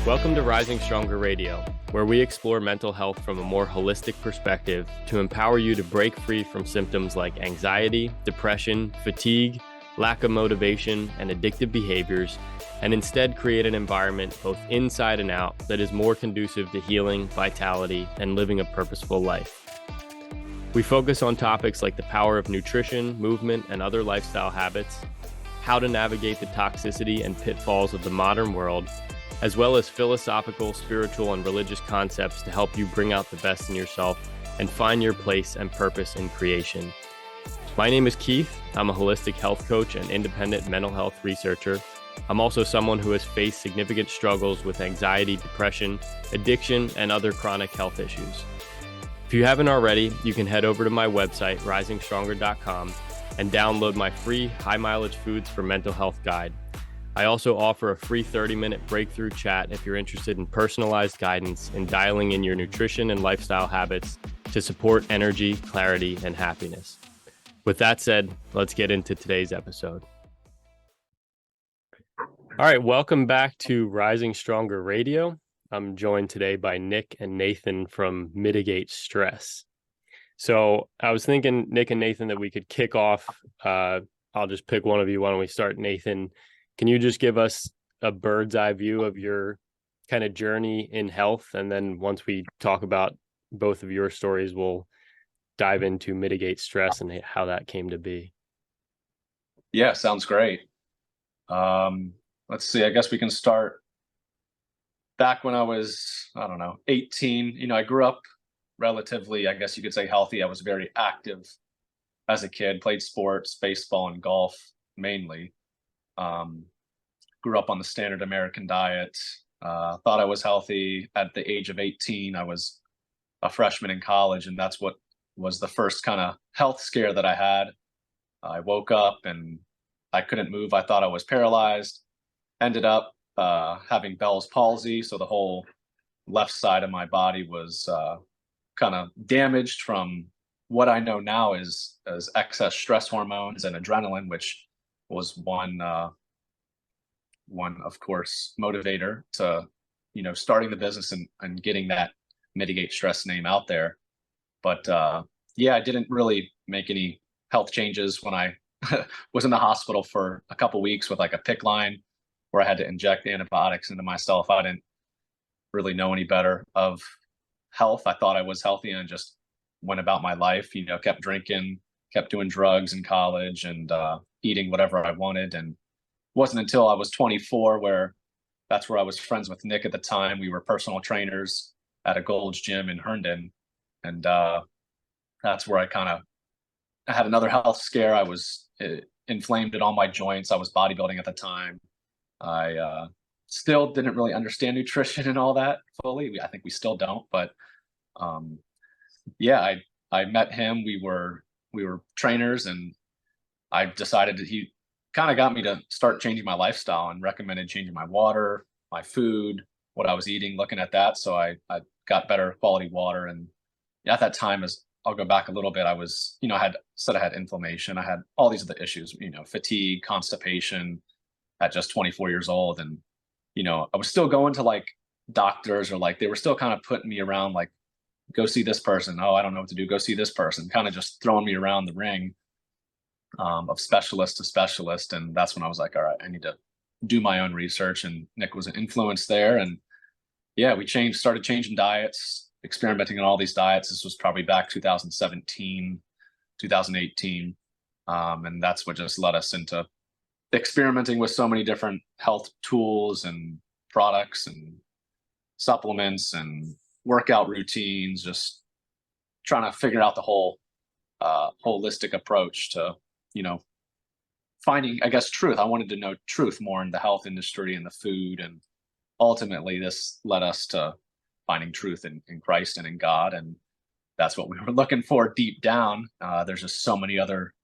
Welcome to Rising Stronger Radio, where we explore mental health from a more holistic perspective to empower you to break free from symptoms like anxiety, depression, fatigue, lack of motivation, and addictive behaviors, and instead create an environment both inside and out that is more conducive to healing, vitality, and living a purposeful life. We focus on topics like the power of nutrition, movement, and other lifestyle habits, how to navigate the toxicity and pitfalls of the modern world, as well as philosophical, spiritual, and religious concepts to help you bring out the best in yourself and find your place and purpose in creation. My name is Keith. I'm a holistic health coach and independent mental health researcher. I'm also someone who has faced significant struggles with anxiety, depression, addiction, and other chronic health issues. If you haven't already, you can head over to my website, risingstronger.com, and download my free high mileage foods for mental health guide. I also offer a free 30-minute breakthrough chat if you're interested in personalized guidance in dialing in your nutrition and lifestyle habits to support energy, clarity, and happiness. With that said, let's get into today's episode. All right, welcome back to Rising Stronger Radio. I'm joined today by Nick and Nathan from Mitigate Stress. So I was thinking, Nick and Nathan, that we could kick off. I'll just pick one of you. Why don't we start, Nathan? Can you just give us a bird's eye view of your kind of journey in health? And then once we talk about both of your stories, we'll dive into Mitigate Stress and how that came to be. Yeah, sounds great. Let's see, I guess we can start back when I was, 18. I grew up relatively, I guess you could say, healthy. I was very active as a kid, played sports, baseball and golf mainly. Grew up on the standard American diet, thought I was healthy. At the age of 18, I was a freshman in college, and that's what was the first kind of health scare that I had. I woke up and I couldn't move. I thought I was paralyzed. Ended up having Bell's palsy, so the whole left side of my body was kind of damaged from what I know now is as excess stress hormones and adrenaline, which was one of course motivator to starting the business and getting that Mitigate Stress name out there. But I didn't really make any health changes when I was in the hospital for a couple weeks with like a PICC line where I had to inject antibiotics into myself. I didn't really know any better of health. I thought I was healthy and just went about my life, kept drinking, kept doing drugs in college, and eating whatever I wanted. And it wasn't until I was 24 that's where I was friends with Nick at the time. We were personal trainers at a Gold's Gym in Herndon. And that's where I had another health scare. I was inflamed in all my joints. I was bodybuilding at the time. I still didn't really understand nutrition and all that fully. I think we still don't, but I met him. We were trainers, and I decided that he kind of got me to start changing my lifestyle and recommended changing my water, my food, what I was eating, looking at that. So I got better quality water. And at that time, as I'll go back a little bit, I was, I had inflammation. I had all these other issues, fatigue, constipation at just 24 years old. And, I was still going to like doctors, or like they were still kind of putting me around, like, go see this person. Oh, I don't know what to do. Go see this person. Kind of just throwing me around the ring of specialist to specialist. And that's when I was like, all right, I need to do my own research. And Nick was an influence there. And we started changing diets, experimenting on all these diets. This was probably back 2017, 2018. And that's what just led us into experimenting with so many different health tools and products and supplements and workout routines, just trying to figure out the whole holistic approach to, finding, I guess, truth. I wanted to know truth more in the health industry and the food. And ultimately this led us to finding truth in Christ and in God. And that's what we were looking for deep down. There's just so many other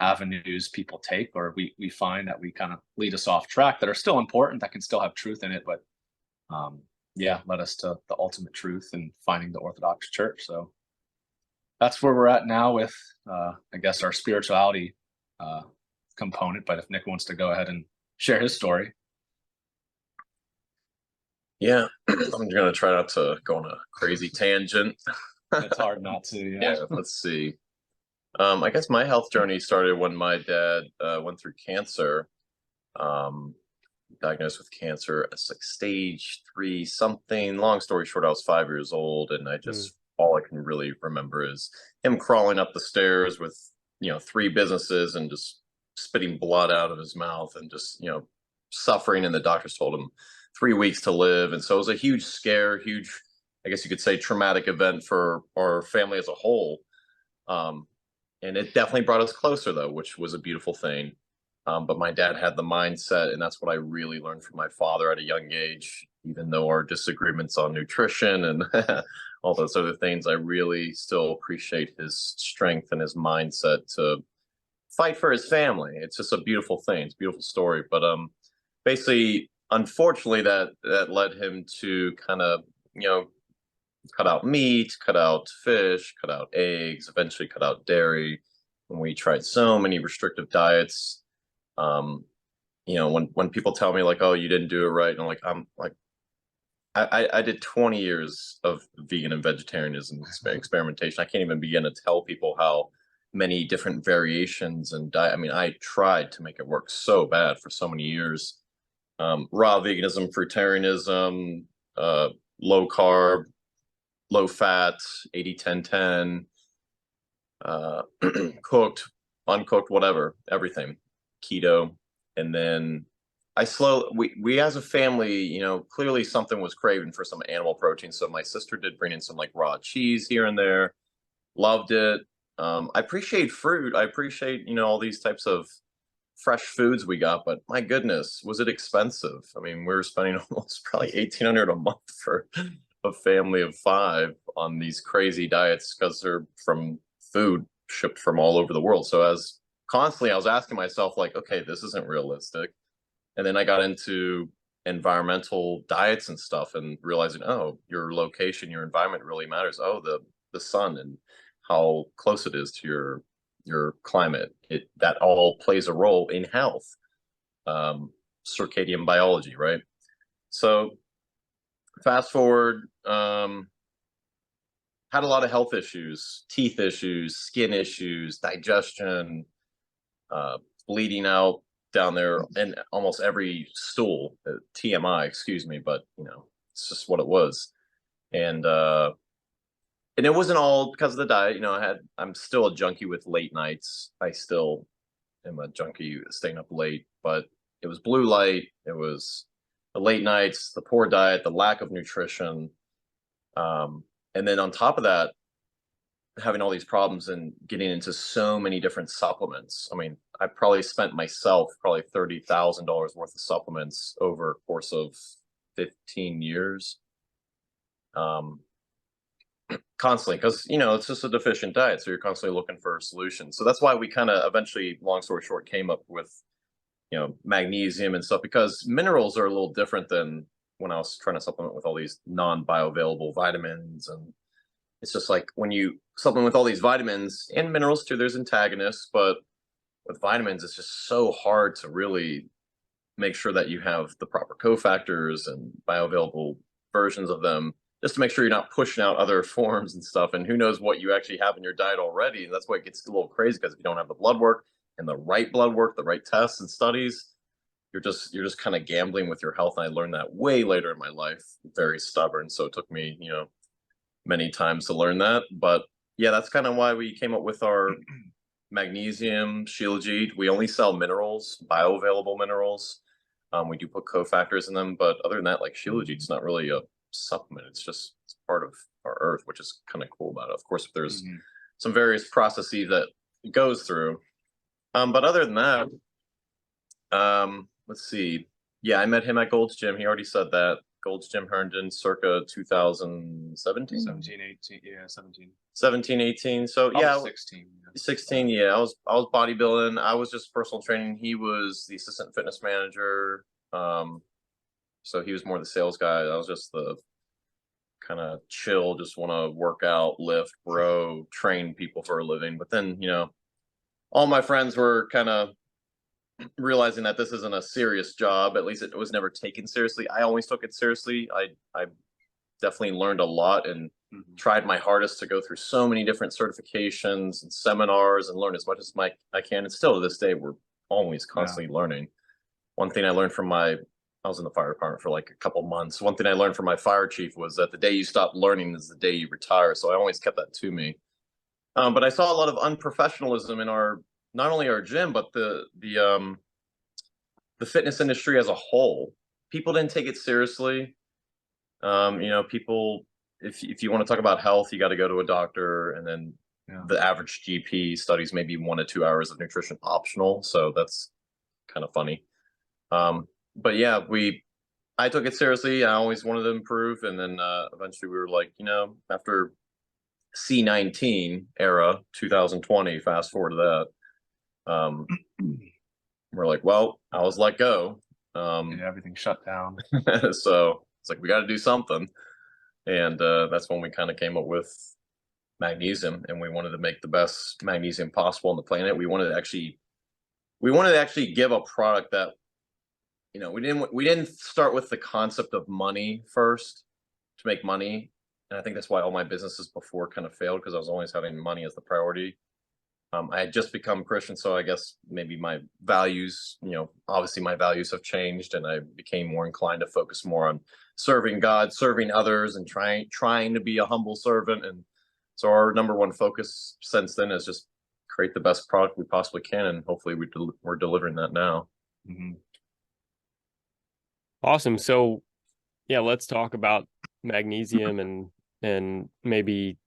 avenues people take, or we find that we kind of lead us off track, that are still important, that can still have truth in it, but led us to the ultimate truth and finding the Orthodox Church. So that's where we're at now with, I guess, our spirituality component. But if Nick wants to go ahead and share his story. Yeah, I'm gonna try not to go on a crazy tangent. It's hard not to, yeah. Yeah, let's see. I guess my health journey started when my dad went through cancer. Um, Diagnosed with cancer. It's like stage 3 something. Long story short, I was 5 years old, and I Mm. just all I can really remember is him crawling up the stairs with 3 businesses and just spitting blood out of his mouth and just suffering. And the doctors told him 3 weeks to live, and so it was a huge scare, huge, I guess you could say, traumatic event for our family as a whole. Um, and it definitely brought us closer, though, which was a beautiful thing. But my dad had the mindset, and that's what I really learned from my father at a young age. Even though our disagreements on nutrition and all those other things, I really still appreciate his strength and his mindset to fight for his family. It's just a beautiful thing. It's a beautiful story. But basically, unfortunately, that led him to kind of cut out meat, cut out fish, cut out eggs, eventually cut out dairy. And we tried so many restrictive diets. Um, when people tell me like, "Oh, you didn't do it right," and I'm like, I did 20 years of vegan and vegetarianism experimentation. I can't even begin to tell people how many different variations and diet. I mean, I tried to make it work so bad for so many years. Raw veganism, fruitarianism, low carb, low fat, 80-10-10, cooked, uncooked, whatever, everything, keto. And then we as a family, clearly something was craving for some animal protein. So my sister did bring in some like raw cheese here and there, loved it. I appreciate fruit. I appreciate, all these types of fresh foods we got, but my goodness, was it expensive? I mean, we were spending almost probably 1,800 a month for a family of 5 on these crazy diets because they're from food shipped from all over the world. So as constantly I was asking myself like, okay, this isn't realistic. And then I got into environmental diets and stuff and realizing, oh, your location, your environment really matters. Oh, the sun and how close it is to your climate. That all plays a role in health. Circadian biology, right? So fast forward, had a lot of health issues, teeth issues, skin issues, digestion, uh, bleeding out down there in almost every stool. TMI, excuse me, but it's just what it was. And it wasn't all because of the diet. I'm still a junkie with late nights. I still am a junkie staying up late, but it was blue light. It was the late nights, the poor diet, the lack of nutrition. And then on top of that, having all these problems and getting into so many different supplements. I mean, I probably spent myself probably $30,000 worth of supplements over a course of 15 years. Constantly, because it's just a deficient diet, so you're constantly looking for solutions. So that's why we kind of eventually, long story short, came up with magnesium and stuff, because minerals are a little different than when I was trying to supplement with all these non-bioavailable vitamins. And it's just like when you supplement with all these vitamins and minerals too, there's antagonists, but with vitamins, it's just so hard to really make sure that you have the proper cofactors and bioavailable versions of them, just to make sure you're not pushing out other forms and stuff. And who knows what you actually have in your diet already. And that's why it gets a little crazy, because if you don't have the blood work and the right blood work, the right tests and studies, you're just kind of gambling with your health. And I learned that way later in my life, very stubborn. So it took me, many times to learn that. But yeah, that's kind of why we came up with our magnesium, shilajit. We only sell minerals, bioavailable minerals. We do put cofactors in them, but other than that, like shilajit's not really a supplement. It's part of our earth, which is kind of cool about it. Of course, there's some various processes that it goes through. But other than that, let's see. Yeah, I met him at Gold's Gym. He already said that. Gold's Gym Herndon, circa 2017? 17, 18, yeah, 17. 17, 18. So yeah, 16. Yeah. 16. Yeah, I was bodybuilding. I was just personal training. He was the assistant fitness manager. So he was more the sales guy. I was just the kind of chill, just want to work out, lift, row, train people for a living. But then, all my friends were kind of realizing that this isn't a serious job. At least it was never taken seriously. I always took it seriously. I definitely learned a lot and tried my hardest to go through so many different certifications and seminars and learn as much as I can. And still to this day, we're always constantly learning. One thing I learned from I was in the fire department for like a couple months. One thing I learned from my fire chief was that the day you stop learning is the day you retire. So I always kept that to me. But I saw a lot of unprofessionalism in not only our gym, but the fitness industry as a whole. People didn't take it seriously. People, if you want to talk about health, you got to go to a doctor, and then the average GP studies maybe 1 to 2 hours of nutrition optional. So that's kind of funny. But yeah, I took it seriously. I always wanted to improve. And then eventually we were like, after C19 era, 2020, fast forward to that, we're like, well, I was let go. Everything shut down. So it's like, we got to do something. And that's when we kind of came up with Magnesium, and we wanted to make the best magnesium possible on the planet. We wanted to actually give a product that, we didn't start with the concept of money first to make money. And I think that's why all my businesses before kind of failed, because I was always having money as the priority. I had just become Christian, so I guess maybe my values, obviously my values have changed, and I became more inclined to focus more on serving God, serving others, and trying to be a humble servant. And so our number one focus since then is just create the best product we possibly can, and hopefully we're delivering that now. Awesome. So yeah, let's talk about Magnesium and maybe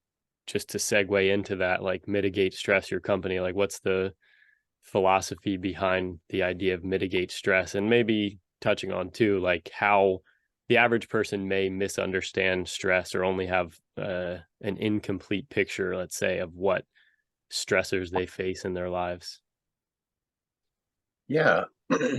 just to segue into that, like mitigate stress, your company, like what's the philosophy behind the idea of mitigate stress, and maybe touching on too, like how the average person may misunderstand stress or only have an incomplete picture, let's say, of what stressors they face in their lives. Yeah.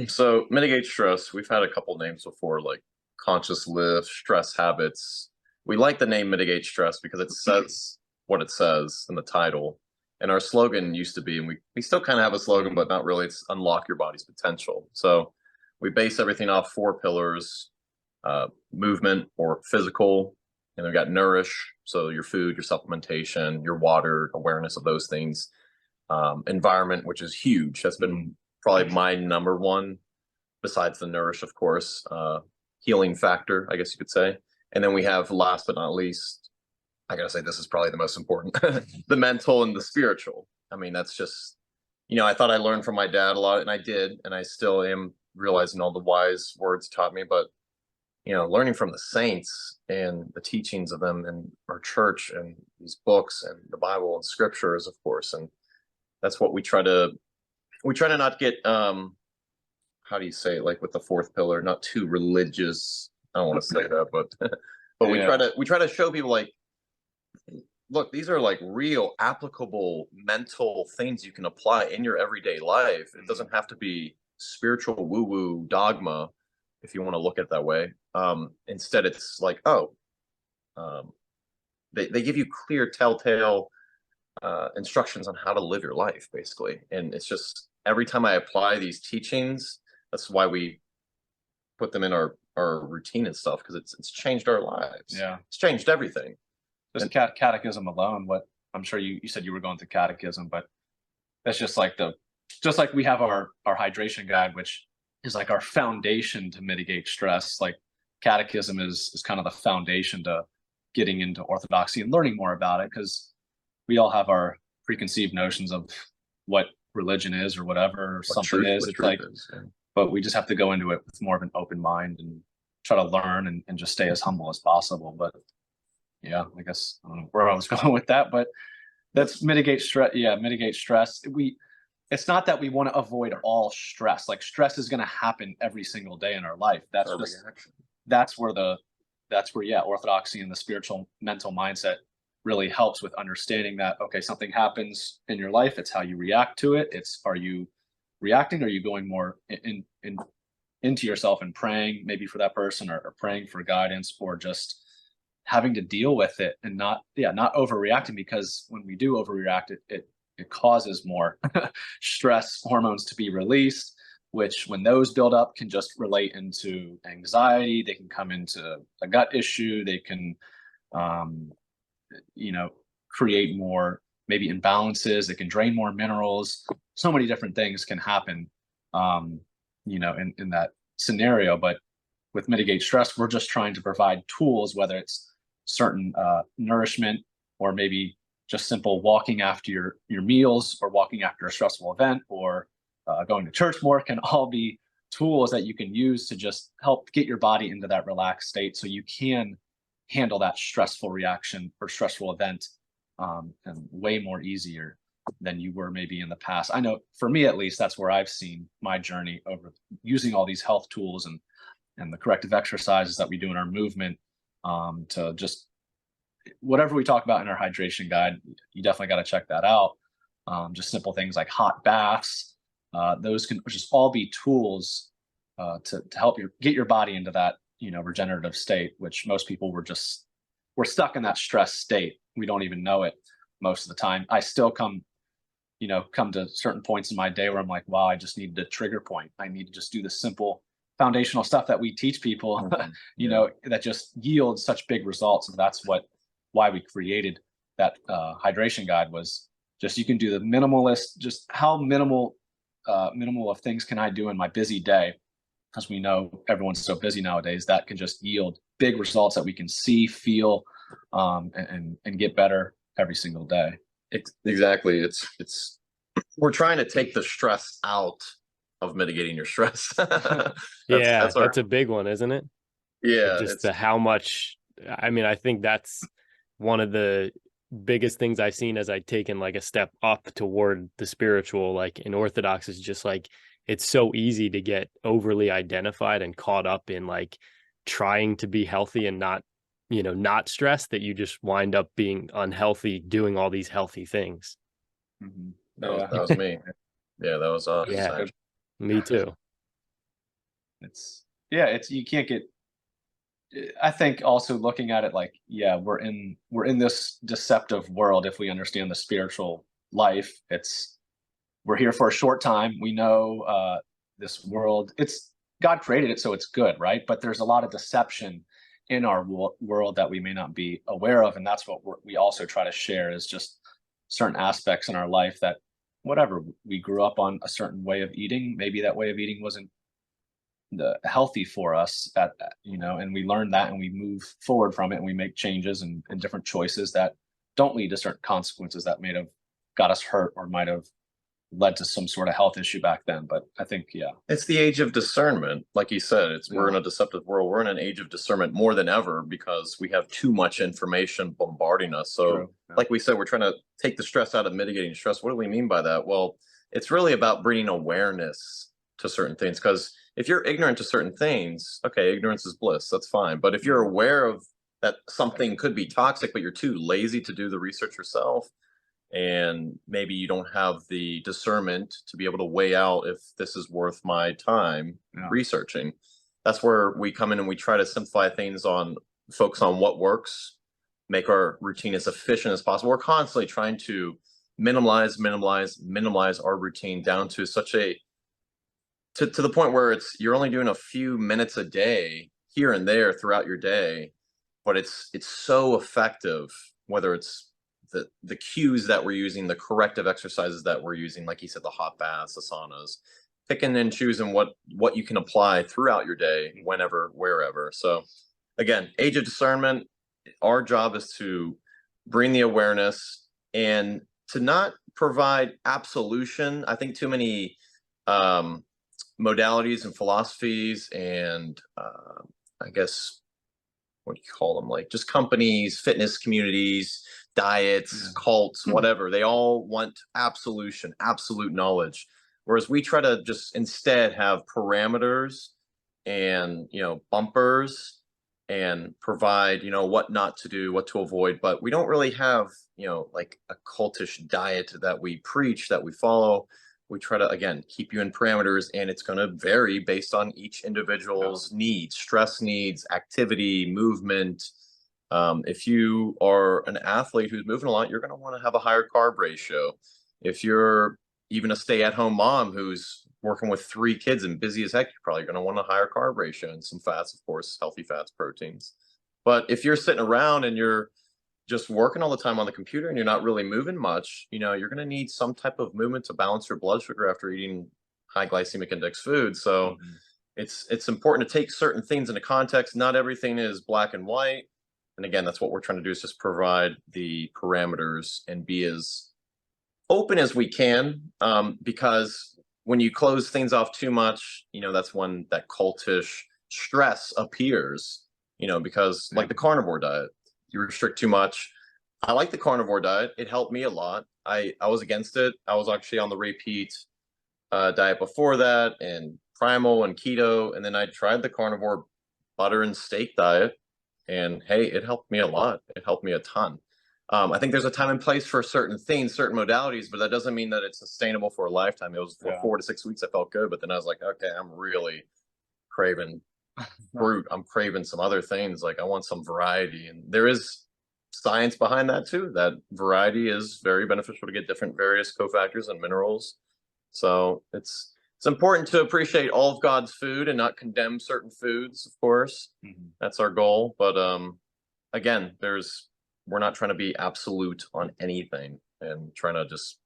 So mitigate stress, we've had a couple names before, like conscious lift, stress habits. We like the name mitigate stress because it says what it says in the title. And our slogan used to be, and we still kind of have a slogan, but not really, it's unlock your body's potential. So we base everything off 4 pillars: movement or physical, and we've got nourish, so your food, your supplementation, your water, awareness of those things. Environment, which is huge. That's been probably my number one, besides the nourish, of course. Healing factor, I guess you could say. And then we have, last but not least, I gotta say, this is probably the most important, the mental and the spiritual. I mean, that's just, I thought I learned from my dad a lot, and I did, and I still am realizing all the wise words taught me. But, learning from the saints and the teachings of them in our church and these books and the Bible and scriptures, of course. And that's what we try to not get, how do you say it, like with the 4th pillar, not too religious. I don't want to say that, but we try to show people, like, look, these are like real applicable mental things you can apply in your everyday life. It doesn't have to be spiritual woo-woo dogma, if you want to look at it that way. Instead, it's like, they give you clear, telltale instructions on how to live your life, basically. And it's just, every time I apply these teachings, that's why we put them in our routine and stuff, because it's changed our lives. Yeah, it's changed everything. Just catechism alone. What I'm sure you said you were going to catechism, but that's just like we have our hydration guide, which is like our foundation to mitigate stress. Like catechism is kind of the foundation to getting into orthodoxy and learning more about it, because we all have our preconceived notions of what religion is or whatever, or something is. It's like, but we just have to go into it with more of an open mind and try to learn and just stay as humble as possible. But yeah, I guess I don't know where I was going with that, but that's mitigate stress. Yeah, mitigate stress. It's not that we want to avoid all stress. Like, stress is going to happen every single day in our life. That's where orthodoxy and the spiritual mental mindset really helps with understanding that, okay, something happens in your life. It's how you react to it. Are you reacting? Are you going more into yourself and praying maybe for that person, or praying for guidance, or just having to deal with it and not overreacting? Because when we do overreact, it causes more stress hormones to be released. which when those build up can just relate into anxiety. They can come into a gut issue. They can, you know, create more maybe imbalances. They can drain more minerals. So many different things can happen, you know, in that scenario. But with mitigate stress, we're just trying to provide tools, whether it's certain nourishment or maybe just simple walking after your meals or walking after a stressful event or going to church more, can all be tools that you can use to just help get your body into that relaxed state so you can handle that stressful reaction or stressful event and way more easier than you were maybe in the past. I know for me, at least, that's where I've seen my journey over using all these health tools and the corrective exercises that we do in our movement to just whatever we talk about in our hydration guide. You definitely got to check that out. Just simple things like hot baths. Those can just all be tools to help get your body into that, you know, regenerative state, which most people we're stuck in that stress state. We don't even know it most of the time. I still come to certain points in my day where I'm like, wow, I just needed a trigger point. I need to just do the simple foundational stuff that we teach people, you know, that just yields such big results. And that's why we created that hydration guide, was just, you can do the minimalist, just how minimal of things can I do in my busy day? Because we know everyone's so busy nowadays, that can just yield big results that we can see, feel, and get better every single day. Exactly. It's we're trying to take the stress out of mitigating your stress. That's a big one, isn't it? Yeah. Just how much, I mean, I think that's one of the biggest things I've seen as I've taken like a step up toward the spiritual, like in Orthodox, is just like, it's so easy to get overly identified and caught up in like trying to be healthy and not stressed, that you just wind up being unhealthy doing all these healthy things. Mm-hmm. That was me. Yeah, that was us. Yeah, me too. It's you can't get, I think also looking at it like, yeah, we're in this deceptive world. If we understand the spiritual life, we're here for a short time. We know this world, God created it, so it's good, right? But there's a lot of deception in our world that we may not be aware of. And that's what we also try to share, is just certain aspects in our life that, whatever, we grew up on a certain way of eating. Maybe that way of eating wasn't healthy for us, and we learn that and we move forward from it and we make changes and different choices that don't lead to certain consequences that may have got us hurt or might have led to some sort of health issue back then. But I think, it's the age of discernment. Like you said, we're in a deceptive world. We're in an age of discernment more than ever because we have too much information bombarding us. So like we said, we're trying to take the stress out of mitigating stress. What do we mean by that? Well, it's really about bringing awareness to certain things, because if you're ignorant to certain things, okay, ignorance is bliss, that's fine. But if you're aware of that something could be toxic, but you're too lazy to do the research yourself, and maybe you don't have the discernment to be able to weigh out if this is worth my time researching, that's where we come in and we try to simplify things, focus on what works, make our routine as efficient as possible. We're constantly trying to minimize our routine down to to the point where you're only doing a few minutes a day here and there throughout your day, but it's so effective, whether it's the cues that we're using, the corrective exercises that we're using, like you said, the hot baths, the saunas, picking and choosing what you can apply throughout your day, whenever, wherever. So again, age of discernment, our job is to bring the awareness and to not provide absolution. I think too many modalities and philosophies and I guess, what do you call them, like just companies, fitness communities, diets, cults, whatever, they all want absolution, absolute knowledge, whereas we try to just instead have parameters and bumpers and provide what not to do, what to avoid. But we don't really have like a cultish diet that we preach, that we follow. We try to, again, keep you in parameters, and it's going to vary based on each individual's needs, stress needs, activity, movement. If you are an athlete who's moving a lot, you're going to want to have a higher carb ratio. If you're even a stay-at-home mom who's working with 3 kids and busy as heck, you're probably going to want a higher carb ratio and some fats, of course, healthy fats, proteins. But if you're sitting around and you're just working all the time on the computer and you're not really moving much, you're going to need some type of movement to balance your blood sugar after eating high glycemic index food. So it's important to take certain things into context. Not everything is black and white. And again, that's what we're trying to do, is just provide the parameters and be as open as we can, because when you close things off too much, that's when that cultish stress appears, because like the carnivore diet, you restrict too much. I like the carnivore diet. It helped me a lot. I was against it. I was actually on the repeat diet before that, and primal and keto. And then I tried the carnivore butter and steak diet, and hey, it helped me a lot. It helped me a ton. I think there's a time and place for certain things, certain modalities, but that doesn't mean that it's sustainable for a lifetime. It was for 4 to 6 weeks. I felt good, but then I was like, okay, I'm really craving fruit. I'm craving some other things. Like I want some variety, and there is science behind that too. That variety is very beneficial to get different various cofactors and minerals. So it's important to appreciate all of God's food and not condemn certain foods, of course. That's our goal. But again, we're not trying to be absolute on anything and trying to just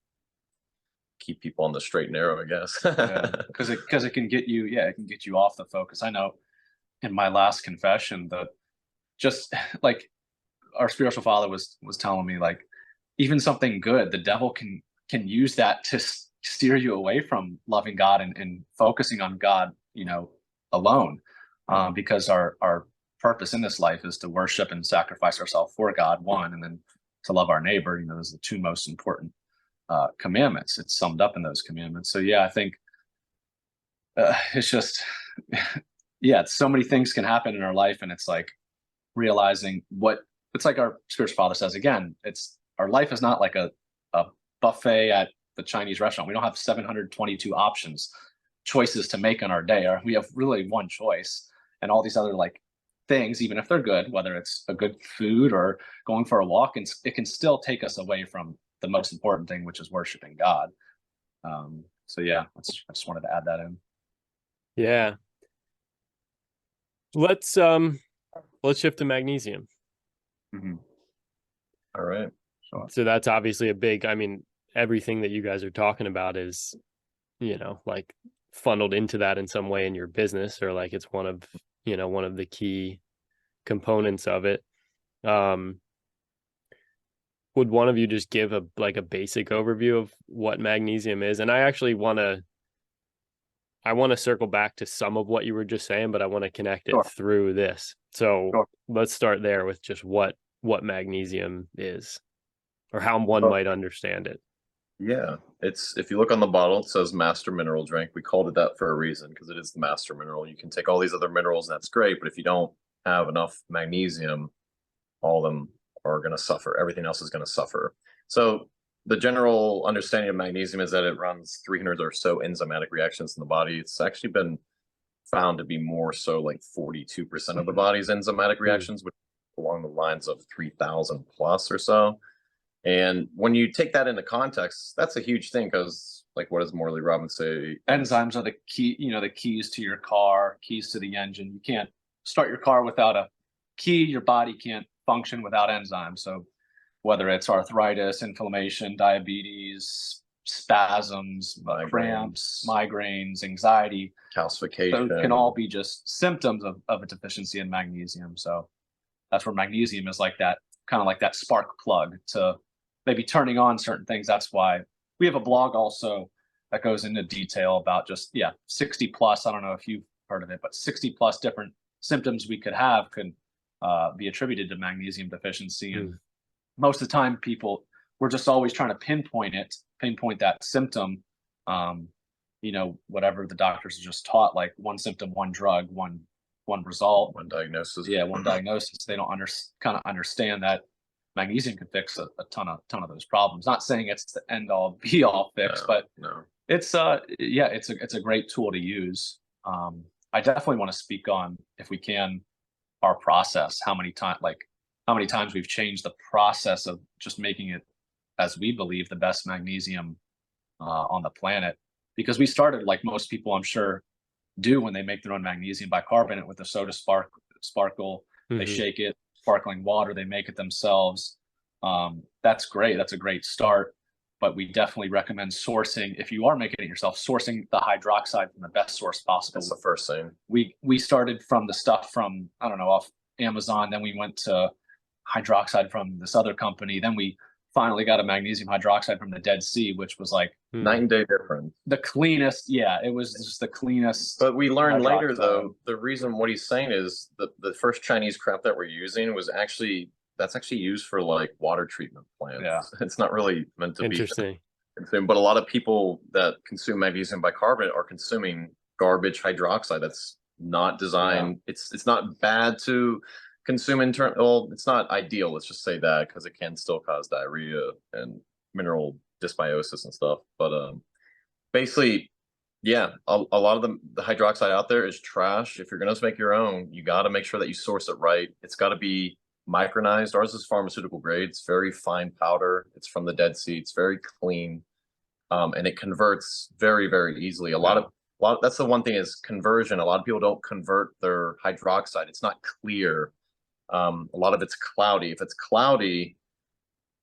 keep people on the straight and narrow, I guess. Because it can get you, it can get you off the focus. I know in my last confession that just like our spiritual father was telling me, like even something good, the devil can use that to steer you away from loving God and focusing on God, alone, because our purpose in this life is to worship and sacrifice ourselves for God, one, and then to love our neighbor. Those are the 2 most important commandments. It's summed up in those commandments. So I think it's just so many things can happen in our life, and it's like realizing it's like our spiritual father says again, our life is not like a buffet at the Chinese restaurant. We don't have 722 choices to make in our day, or we have really one choice, and all these other things, even if they're good, whether it's a good food or going for a walk, and it can still take us away from the most important thing, which is worshiping God. I just wanted to add that in. Yeah. Let's shift to magnesium. All right. So that's obviously a big, everything that you guys are talking about is, funneled into that in some way in your business, or it's one of the key components of it. Would one of you just give a basic overview of what magnesium is? And I actually want to circle back to some of what you were just saying, but I want to connect it through this. So let's start there with just what magnesium is, or how one might understand it. Yeah, if you look on the bottle, it says master mineral drink. We called it that for a reason, because it is the master mineral. You can take all these other minerals, and that's great, but if you don't have enough magnesium, all of them are going to suffer. Everything else is going to suffer. So the general understanding of magnesium is that it runs 300 or so enzymatic reactions in the body. It's actually been found to be more so like 42% of the body's enzymatic reactions, which along the lines of 3,000 plus or so. And when you take that into context, that's a huge thing, because what does Morley Robbins say? Enzymes are the key, the keys to your car, keys to the engine. You can't start your car without a key. Your body can't function without enzymes. So whether it's arthritis, inflammation, diabetes, spasms, cramps, migraines, anxiety, calcification, those can all be just symptoms of a deficiency in magnesium. So that's where magnesium is kind of like that spark plug to maybe turning on certain things. That's why we have a blog also that goes into detail about just 60 plus, I don't know if you've heard of it, but 60 plus different symptoms we could have could be attributed to magnesium deficiency. And most of the time we're just always trying to pinpoint that symptom, whatever the doctors are just taught, like one symptom, one drug, one result, one diagnosis. One diagnosis. They don't kind of understand that magnesium can fix a ton of those problems. Not saying it's the end all be all fix, but it's it's a great tool to use. I definitely want to speak on, if we can, our process. How many times we've changed the process of just making it, as we believe, the best magnesium on the planet. because we started like most people, I'm sure, do when they make their own magnesium bicarbonate with the soda sparkle. They shake it, sparkling water, they make it themselves. That's great. That's a great start. But we definitely recommend sourcing, if you are making it yourself, sourcing the hydroxide from the best source possible. That's the first thing. We started from the stuff from, I don't know, off Amazon. Then we went to hydroxide from this other company. Then we finally got a magnesium hydroxide from the Dead Sea, which was like night and day difference. The cleanest. Yeah, it was just the cleanest. But we learned later, though, the reason what he's saying is the first Chinese crap that we're using was actually used for like water treatment plants. Yeah. It's not really meant to Interesting. be consumed. But a lot of people that consume magnesium bicarbonate are consuming garbage hydroxide that's not designed. Yeah. It's not bad to consume well, it's not ideal, let's just say that, because it can still cause diarrhea and mineral dysbiosis and stuff. But basically, yeah, a lot of the hydroxide out there is trash. If you're going to make your own, you got to make sure that you source it right. It's got to be micronized. Ours is pharmaceutical grade. It's very fine powder. It's from the Dead Sea. It's very clean, and it converts very, very easily. A lot that's the one thing is conversion. A lot of people don't convert their hydroxide. It's not clear. A lot of it's cloudy. If it's cloudy,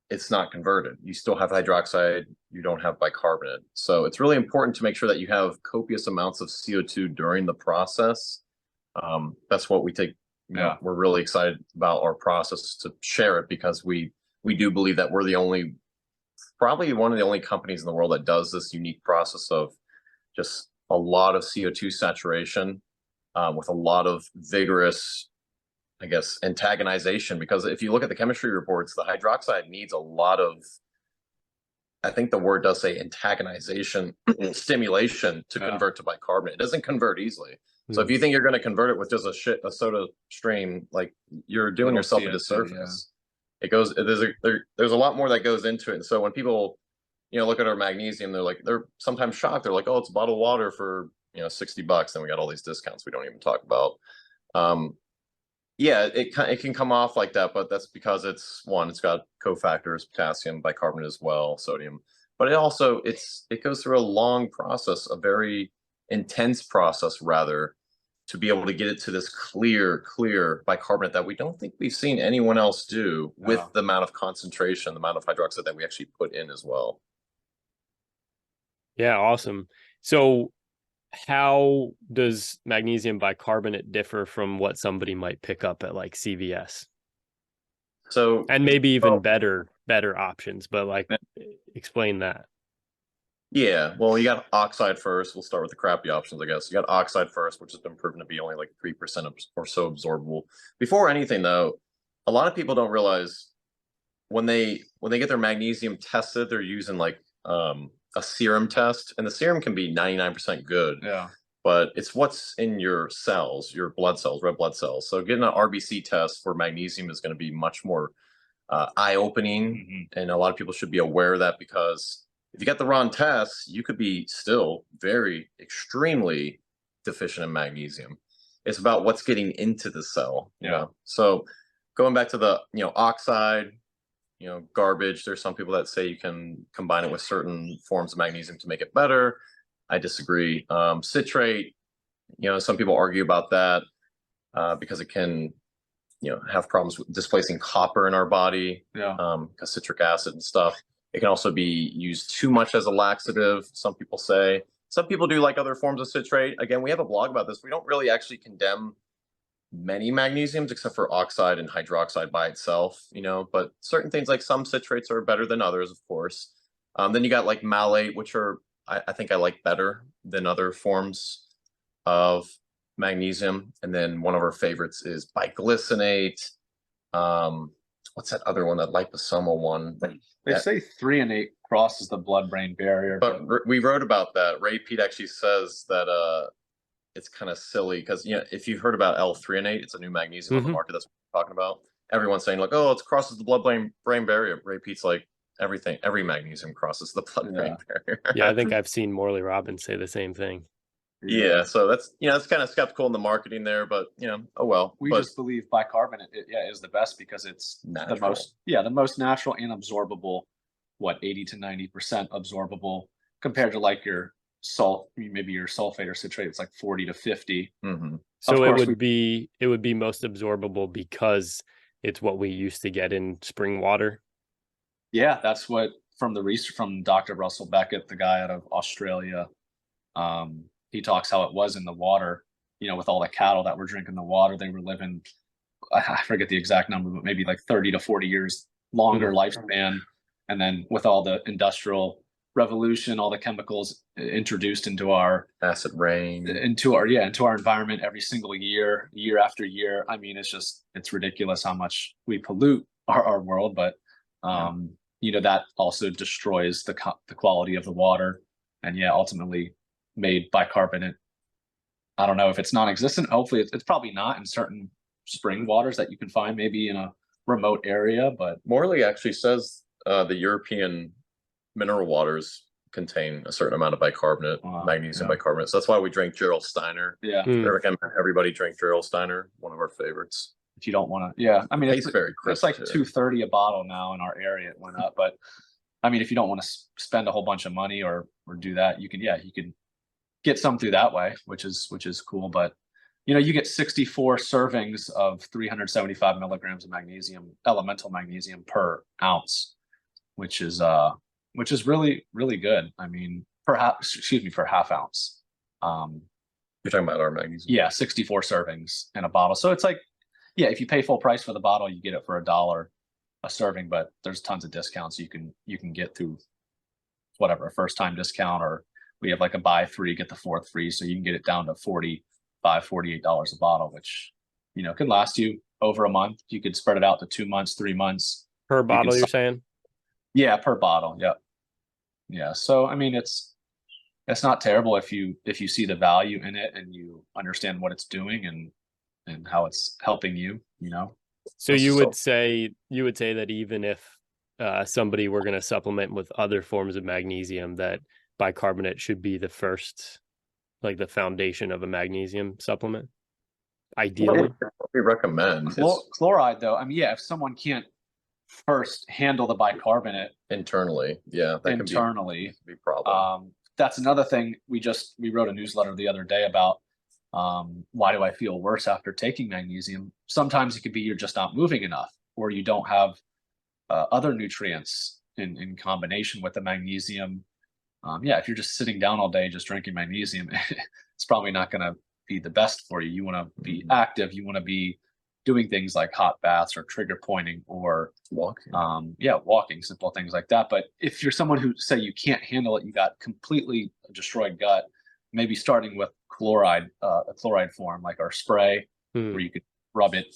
it's not converted. You still have hydroxide. You don't have bicarbonate. So it's really important to make sure that you have copious amounts of CO2 during the process. That's what we take. Yeah, we're really excited about our process to share it, because we do believe that we're probably one of the only companies in the world that does this unique process of just a lot of CO2 saturation with a lot of vigorous, I guess, antagonization. Because if you look at the chemistry reports, the hydroxide needs a lot of, I think the word does say antagonization, stimulation to convert to bicarbonate. It doesn't convert easily. So if you think you're going to convert it with just a soda stream, like, you're doing yourself a disservice. Yeah. It goes, there's a lot more that goes into it. And so when people, look at our magnesium, they're sometimes shocked. They're like, oh, it's bottled water for, $60. And we got all these discounts we don't even talk about. Yeah, it can come off like that, but that's because it's got cofactors, potassium, bicarbonate as well, sodium. But it goes through a long process, a very intense process rather, to be able to get it to this clear bicarbonate that we don't think we've seen anyone else do with the amount of concentration, the amount of hydroxide that we actually put in as well. Yeah, awesome. So how does magnesium bicarbonate differ from what somebody might pick up at like CVS? So, and maybe even better options, but explain that. Yeah, well, you got oxide first. We'll start with the crappy options, I guess. You got oxide first, which has been proven to be only like 3% or so absorbable. Before anything, though, a lot of people don't realize when they get their magnesium tested, they're using like a serum test, and the serum can be 99% good. Yeah. But it's what's in your cells, your blood cells, red blood cells. So getting an RBC test for magnesium is going to be much more eye-opening, and a lot of people should be aware of that, because if you get the wrong tests, you could be still extremely deficient in magnesium. It's about what's getting into the cell. So going back to the, oxide, garbage, there's some people that say you can combine it with certain forms of magnesium to make it better. I disagree. Citrate, some people argue about that because it can, have problems with displacing copper in our body. Yeah. Because citric acid and stuff. It can also be used too much as a laxative, some people say. Some people do like other forms of citrate. Again, we have a blog about this. We don't really actually condemn many magnesiums except for oxide and hydroxide by itself, but certain things like some citrates are better than others, of course. Then you got like malate, which I think I like better than other forms of magnesium. And then one of our favorites is biglycinate. What's that other one, that liposomal one? They say 3 and 8 crosses the blood-brain barrier. But we wrote about that. Ray Pete actually says that it's kind of silly because, if you've heard about L3 and 8, it's a new magnesium on the market. That's what we're talking about. Everyone's saying like, oh, it crosses the blood-brain barrier. Ray Pete's like, every magnesium crosses the blood-brain barrier. Yeah, I think I've seen Morley Robbins say the same thing. Yeah, so that's it's kind of skeptical in the marketing there, but oh well. We just believe bicarbonate is the best because it's natural. the most natural and absorbable. 80 to 90% absorbable compared to like your maybe your sulfate or citrate, it's like 40 to 50. Mm-hmm. So it would be most absorbable because it's what we used to get in spring water. Yeah, that's what from the research from Dr. Russell Beckett, the guy out of Australia. He talks how it was in the water, with all the cattle that were drinking the water, they were living, I forget the exact number, but maybe like 30 to 40 years longer lifespan. And then with all the industrial revolution, all the chemicals introduced into our acid rain, into our environment every single year after year. I mean, it's ridiculous how much we pollute our world, but that also destroys the quality of the water, and ultimately made bicarbonate. I don't know if it's non-existent. Hopefully it's probably not in certain spring waters that you can find maybe in a remote area, but Morley actually says the European mineral waters contain a certain amount of bicarbonate, magnesium bicarbonate. So that's why we drink Gerald Steiner. Yeah. I recommend everybody drink Gerald Steiner, one of our favorites. If you don't want to, I mean, it's very crisp. It's like $2.30 a bottle now in our area. It went up, but I mean, if you don't want to spend a whole bunch of money or do that, you can get some through that way, which is cool. But you get 64 servings of 375 milligrams of magnesium, elemental magnesium per ounce, which is really, really good. I mean, for half ounce. You're talking about our magnesium? Yeah, 64 servings in a bottle. So it's like, if you pay full price for the bottle, you get it for $1 a serving, but there's tons of discounts you can get through whatever, a first time discount, or we have like a buy 3, get the 4th free. So you can get it down to $48 a bottle, which, can last you over a month. You could spread it out to 2 months, 3 months. Per bottle, you're saying? Yeah, per bottle. Yep. Yeah. So, I mean, it's not terrible if you see the value in it and you understand what it's doing and how it's helping you, So you would say that even if somebody were going to supplement with other forms of magnesium, that bicarbonate should be the first, like the foundation of a magnesium supplement, ideally. We recommend chloride, though. I mean, if someone can't first handle the bicarbonate internally, that can be a problem. That's another thing. We wrote a newsletter the other day about why do I feel worse after taking magnesium? Sometimes it could be you're just not moving enough, or you don't have other nutrients in combination with the magnesium. If you're just sitting down all day just drinking magnesium, it's probably not going to be the best for you. You want to be active. You want to be doing things like hot baths or trigger pointing or walking. Walking, simple things like that. But if you're someone who say you can't handle it, you got completely destroyed gut, maybe starting with a chloride form like our spray, where you could rub it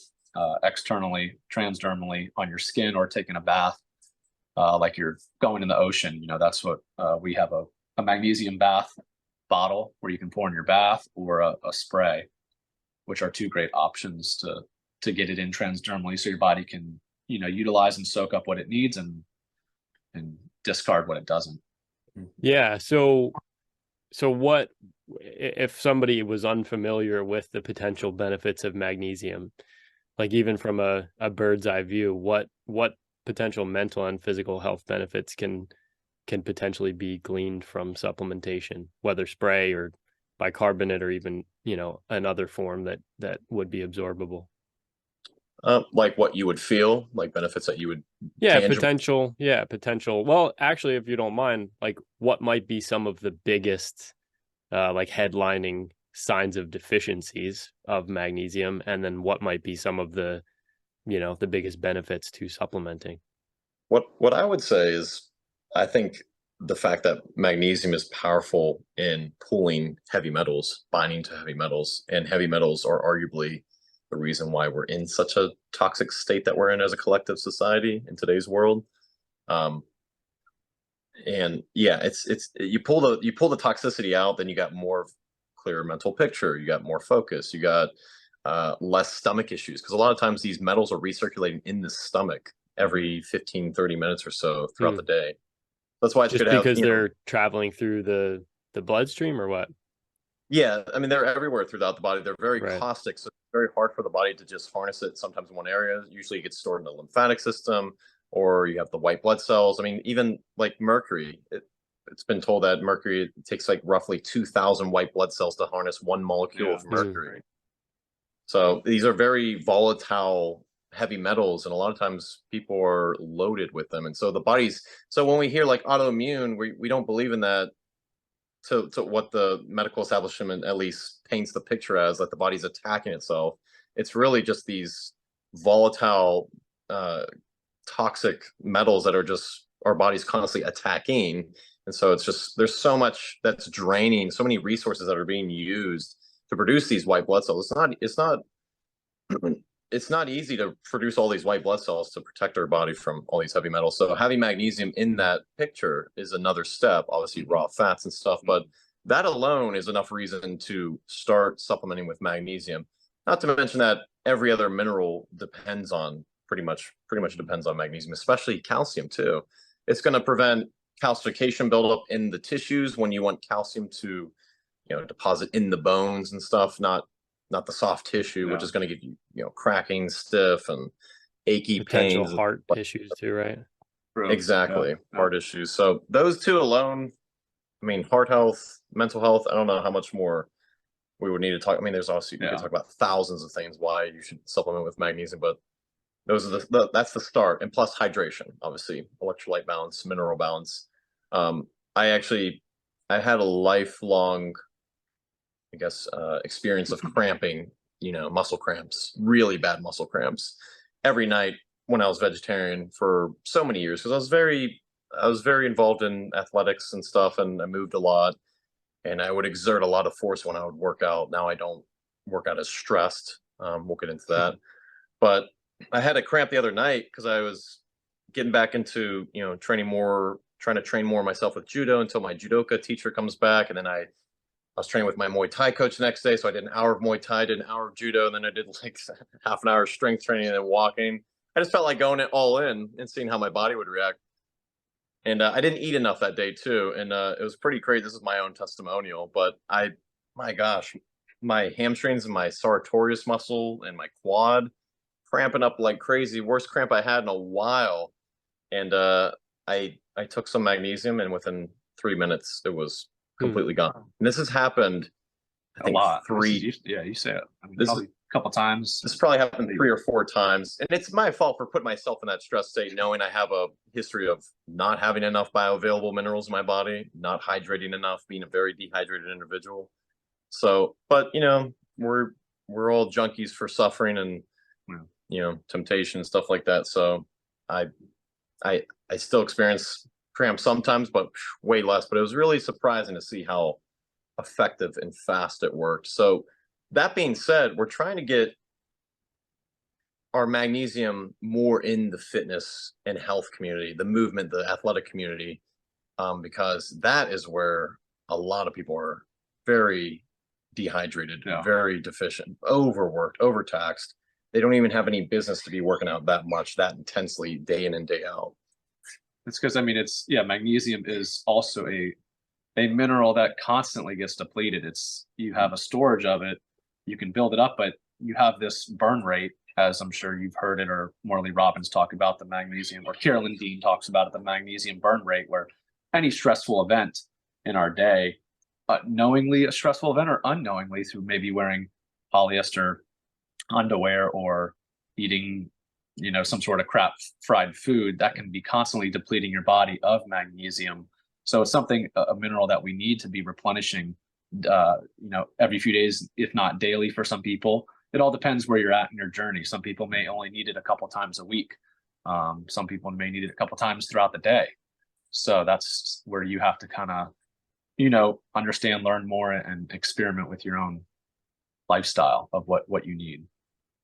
externally, transdermally on your skin, or taking a bath like you're going in the ocean. That's what we have, a magnesium bath bottle where you can pour in your bath, or a spray, which are two great options to get it in transdermally, so your body can utilize and soak up what it needs and discard what it doesn't. Yeah. So what if somebody was unfamiliar with the potential benefits of magnesium, like even from a bird's eye view, what potential mental and physical health benefits can potentially be gleaned from supplementation, whether spray or bicarbonate, or even another form that would be absorbable? Like what you would feel, like benefits that you would potential. Well, actually, if you don't mind, like what might be some of the biggest like headlining signs of deficiencies of magnesium, and then what might be some of the the biggest benefits to supplementing? What I would say is, I think the fact that magnesium is powerful in pulling heavy metals, binding to heavy metals, and heavy metals are arguably the reason why we're in such a toxic state that we're in as a collective society in today's world. And it's you pull the toxicity out, then you got more clearer mental picture, you got more focus, you got less stomach issues, because a lot of times these metals are recirculating in the stomach every 15-30 minutes or so throughout the day. That's why it's just good to have, because they're traveling through the bloodstream, or what? Yeah, I mean, they're everywhere throughout the body. They're very caustic, so it's very hard for the body to just harness it sometimes in one area. Usually it gets stored in the lymphatic system, or you have the white blood cells. I mean, even like mercury, it's been told that mercury, it takes like roughly 2,000 white blood cells to harness one molecule of mercury. So these are very volatile heavy metals, and a lot of times people are loaded with them. And so the body's, so when we hear like autoimmune, we don't believe in that, to what the medical establishment at least paints the picture as, that the body's attacking itself. It's really just these volatile, toxic metals that are just our body's constantly attacking. And so it's just, there's so much that's draining, so many resources that are being used to produce these white blood cells. It's not easy to produce all these white blood cells to protect our body from all these heavy metals. So having magnesium in that picture is another step, obviously raw fats and stuff, but that alone is enough reason to start supplementing with magnesium. Not to mention that every other mineral depends on, pretty much depends on magnesium, especially calcium too. It's going to prevent calcification buildup in the tissues when you want calcium to, deposit in the bones and stuff, not the soft tissue, which is going to give you, cracking, stiff, and achy potential pains. heart issues too, right? Exactly. Heart issues. So those two alone, I mean, heart health, mental health, I don't know how much more we would need to talk. I mean, there's also, you could talk about thousands of things why you should supplement with magnesium, but those are that's the start. And plus hydration, obviously, electrolyte balance, mineral balance. I had a lifelong, I guess, experience of cramping, muscle cramps, really bad muscle cramps every night when I was vegetarian for so many years, because I was very involved in athletics and stuff, and I moved a lot, and I would exert a lot of force when I would work out. Now I don't work out as stressed. We'll get into that. But I had a cramp the other night because I was getting back into, trying to train more myself with judo until my judoka teacher comes back. And then I was training with my Muay Thai coach the next day. So I did an hour of Muay Thai, did an hour of judo, and then I did like half an hour of strength training and then walking. I just felt like going it all in and seeing how my body would react. And I didn't eat enough that day too. And it was pretty crazy. This is my own testimonial, but my gosh, my hamstrings and my sartorius muscle and my quad cramping up like crazy. Worst cramp I had in a while. And I took some magnesium, and within 3 minutes it was completely gone. And this has happened, I think, a lot. You say it. I mean, this probably a couple times. This probably happened 3 or 4 times, and it's my fault for putting myself in that stress state, knowing I have a history of not having enough bioavailable minerals in my body, not hydrating enough, being a very dehydrated individual. So, but we're all junkies for suffering and temptation and stuff like that. So I still experience cramps sometimes, but way less. But it was really surprising to see how effective and fast it worked. So that being said, we're trying to get our magnesium more in the fitness and health community, the movement, the athletic community, because that is where a lot of people are very dehydrated, very deficient, overworked, overtaxed. They don't even have any business to be working out that much, that intensely, day in and day out. It's because, magnesium is also a mineral that constantly gets depleted. You have a storage of it, you can build it up, but you have this burn rate, as I'm sure you've heard it, or Morley Robbins talk about the magnesium, or Carolyn Dean talks about it, the magnesium burn rate, where any stressful event in our day, knowingly a stressful event or unknowingly, through maybe wearing polyester underwear or eating some sort of crap fried food, that can be constantly depleting your body of magnesium. So it's something, a mineral that we need to be replenishing every few days, if not daily for some people. It all depends where you're at in your journey. Some people may only need it a couple times a week. Some people may need it a couple times throughout the day. So that's where you have to kind of understand, learn more, and experiment with your own lifestyle of what you need.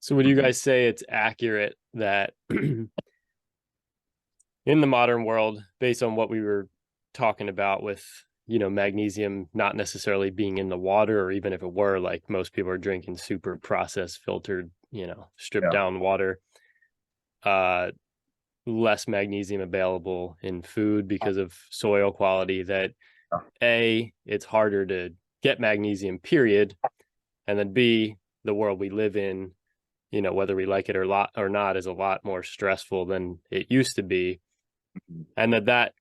So would you guys say it's accurate that in the modern world, based on what we were talking about with, magnesium not necessarily being in the water, or even if it were, like most people are drinking super processed, filtered, stripped down water, less magnesium available in food because of soil quality, that it's harder to get magnesium, period. And then B, the world we live in, whether we like it or not, is a lot more stressful than it used to be. And that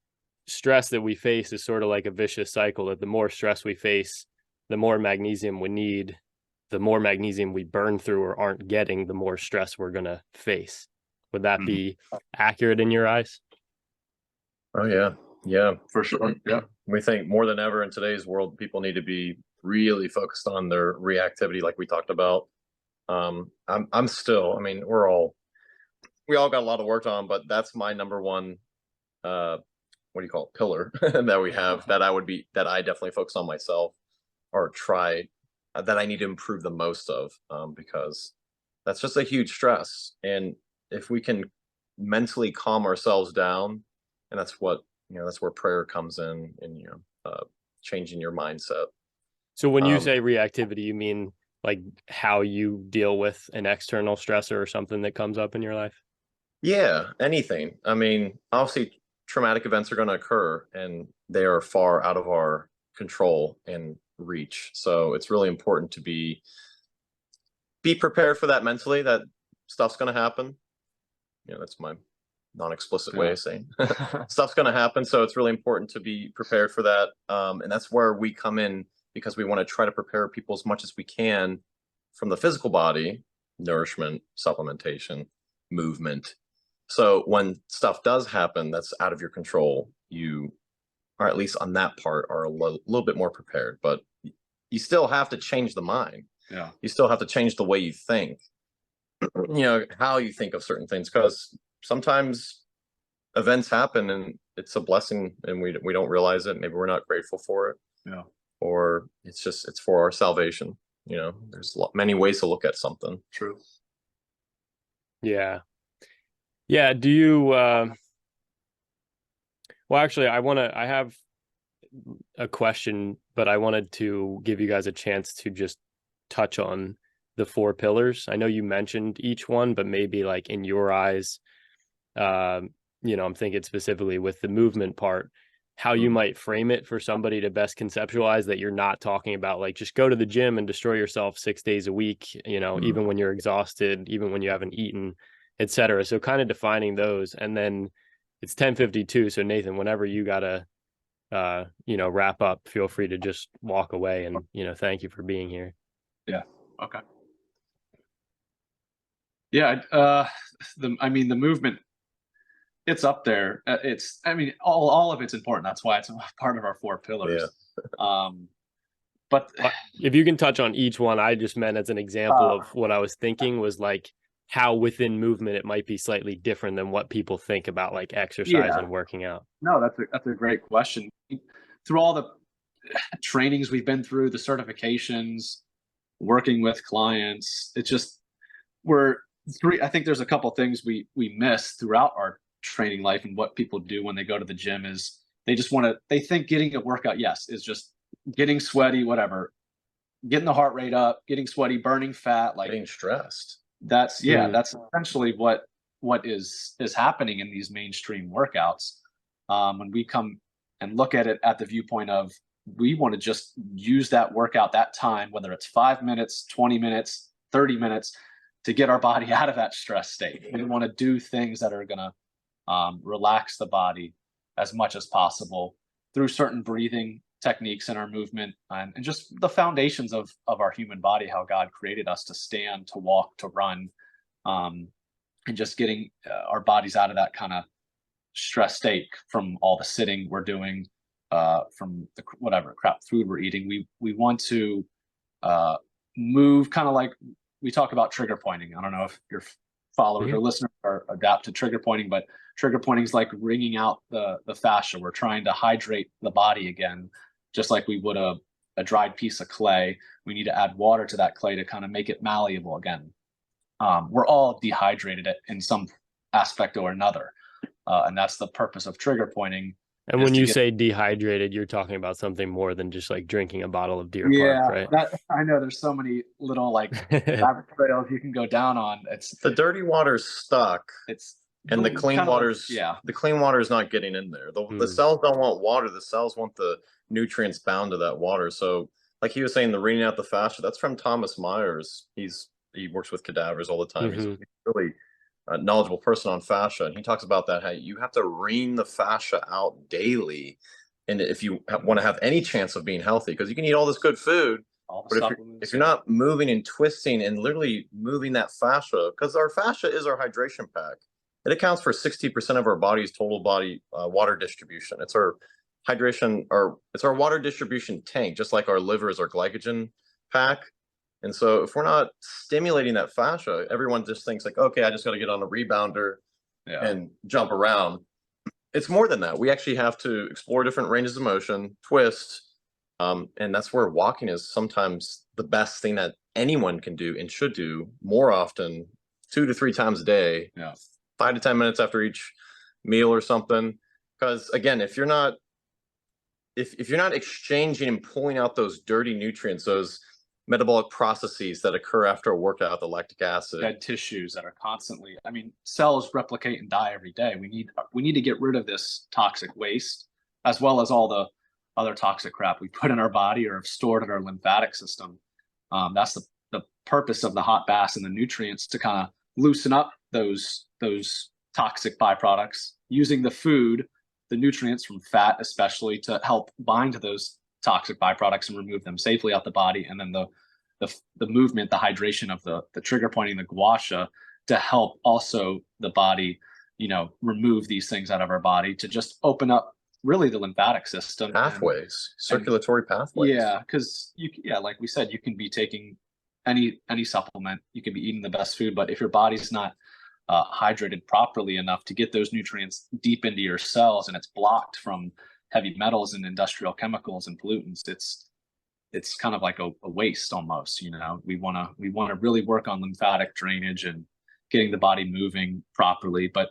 stress that we face is sort of like a vicious cycle, that the more stress we face, the more magnesium we need, the more magnesium we burn through or aren't getting, the more stress we're going to face. Would that be accurate in your eyes? Oh yeah. Yeah, For sure. Yeah. we think more than ever in today's world, people need to be really focused on their reactivity, like we talked about. I'm still, I mean, we all got a lot of work on, but that's my number one, what do you call it, pillar that we have, that I definitely focus on myself, or try, that I need to improve the most of, because that's just a huge stress. And if we can mentally calm ourselves down, and that's what, that's where prayer comes in, and, changing your mindset. So when you say reactivity, you mean like how you deal with an external stressor or something that comes up in your life? Yeah, anything. I mean, obviously, traumatic events are going to occur, and they are far out of our control and reach. So it's really important to be prepared for that mentally, that stuff's going to happen. That's my non-explicit way of saying stuff's going to happen. So it's really important to be prepared for that. And that's where we come in, because we want to try to prepare people as much as we can from the physical body, nourishment, supplementation, movement. So when stuff does happen that's out of your control, you, or at least on that part, are a little bit more prepared. But you still have to change the mind. Yeah. You still have to change the way you think, how you think of certain things, because sometimes events happen and it's a blessing and we don't realize it. Maybe we're not grateful for it. Yeah. Or it's for our salvation. There's many ways to look at something. True. Yeah. Yeah. Do you, well, actually, I have a question, but I wanted to give you guys a chance to just touch on the 4 pillars. I know you mentioned each one, but maybe like in your eyes, I'm thinking specifically with the movement part, how you might frame it for somebody to best conceptualize that you're not talking about like just go to the gym and destroy yourself 6 days a week, even when you're exhausted, even when you haven't eaten, etc. So kind of defining those. And then it's 10:52. So Nathan, whenever you gotta wrap up, feel free to just walk away, and thank you for being here. Yeah. Okay. Yeah. The movement, it's up there. All of it's important. That's why it's a part of our 4 pillars. Yeah. But if you can touch on each one, I just meant as an example of what I was thinking was like how within movement it might be slightly different than what people think about like exercise and working out. No, that's a great question. Through all the trainings we've been through, the certifications, working with clients, it's just I think there's a couple things we miss throughout our training life, and what people do when they go to the gym is they think getting a workout, yes, is just getting sweaty, whatever, getting the heart rate up, getting sweaty, burning fat, like getting stressed. That's essentially what is happening in these mainstream workouts. When we come and look at it at the viewpoint of, we want to just use that workout, that time, whether it's 5 minutes, 20 minutes, 30 minutes, to get our body out of that stress state. We want to do things that are going to relax the body as much as possible through certain breathing techniques in our movement, and just the foundations of our human body, how God created us to stand, to walk, to run, and just getting our bodies out of that kind of stress state from all the sitting we're doing, from the whatever crap food we're eating. We want to move, kind of like we talk about trigger pointing. I don't know if your followers or listeners are adapt to trigger pointing, but trigger pointing is like wringing out the fascia. We're trying to hydrate the body again, just like we would a dried piece of clay. We need to add water to that clay to kind of make it malleable again. We're all dehydrated in some aspect or another. And that's the purpose of trigger poinning. And when you say dehydrated, you're talking about something more than just like drinking a bottle of Deer Park, right? I know there's so many little like rabbit trails you can go down on. It's the dirty water's stuck. And the clean water's the clean water is not getting in there. The cells don't want water. The cells want the nutrients bound to that water. So like he was saying, the wringing out the fascia, that's from Thomas Myers. He works with cadavers all the time. He's really knowledgeable person on fascia, and he talks about that, how you have to ream the fascia out daily. And if you want to have any chance of being healthy, because you can eat all this good food, All the but if supplements. you're not moving and twisting and literally moving that fascia, because our fascia is our hydration pack. It accounts for 60% of our body's total body water distribution. It's our hydration, or it's our water distribution tank, just like our liver is our glycogen pack. And so if we're not stimulating that fascia, everyone just thinks like, okay, I just got to get on a rebounder Yeah. and jump around. It's more than that. We actually have to explore different ranges of motion, twist. And that's where walking is sometimes the best thing that anyone can do and should do more often, 2 to 3 times a day, Yeah. 5 to 10 minutes after each meal or something. Because again, if you're not exchanging and pulling out those dirty nutrients, those metabolic processes that occur after a workout, the lactic acid, Dead tissues that are constantly, I mean, cells replicate and die every day. We need to get rid of this toxic waste, as well as all the other toxic crap we put in our body or have stored in our lymphatic system. That's the purpose of the hot baths and the nutrients, to kind of loosen up those toxic byproducts, using the food, the nutrients from fat especially, to help bind to those toxic byproducts and remove them safely out the body. And then the movement, the hydration of the trigger pointing, the gua sha, to help also the body, remove these things out of our body, to just open up really the lymphatic system, pathways, circulatory pathways. Yeah, because like we said, you can be taking any supplement, you can be eating the best food, but if your body's not hydrated properly enough to get those nutrients deep into your cells, and it's blocked from heavy metals and industrial chemicals and pollutants, it's kind of like a waste almost. We want to really work on lymphatic drainage and getting the body moving properly, but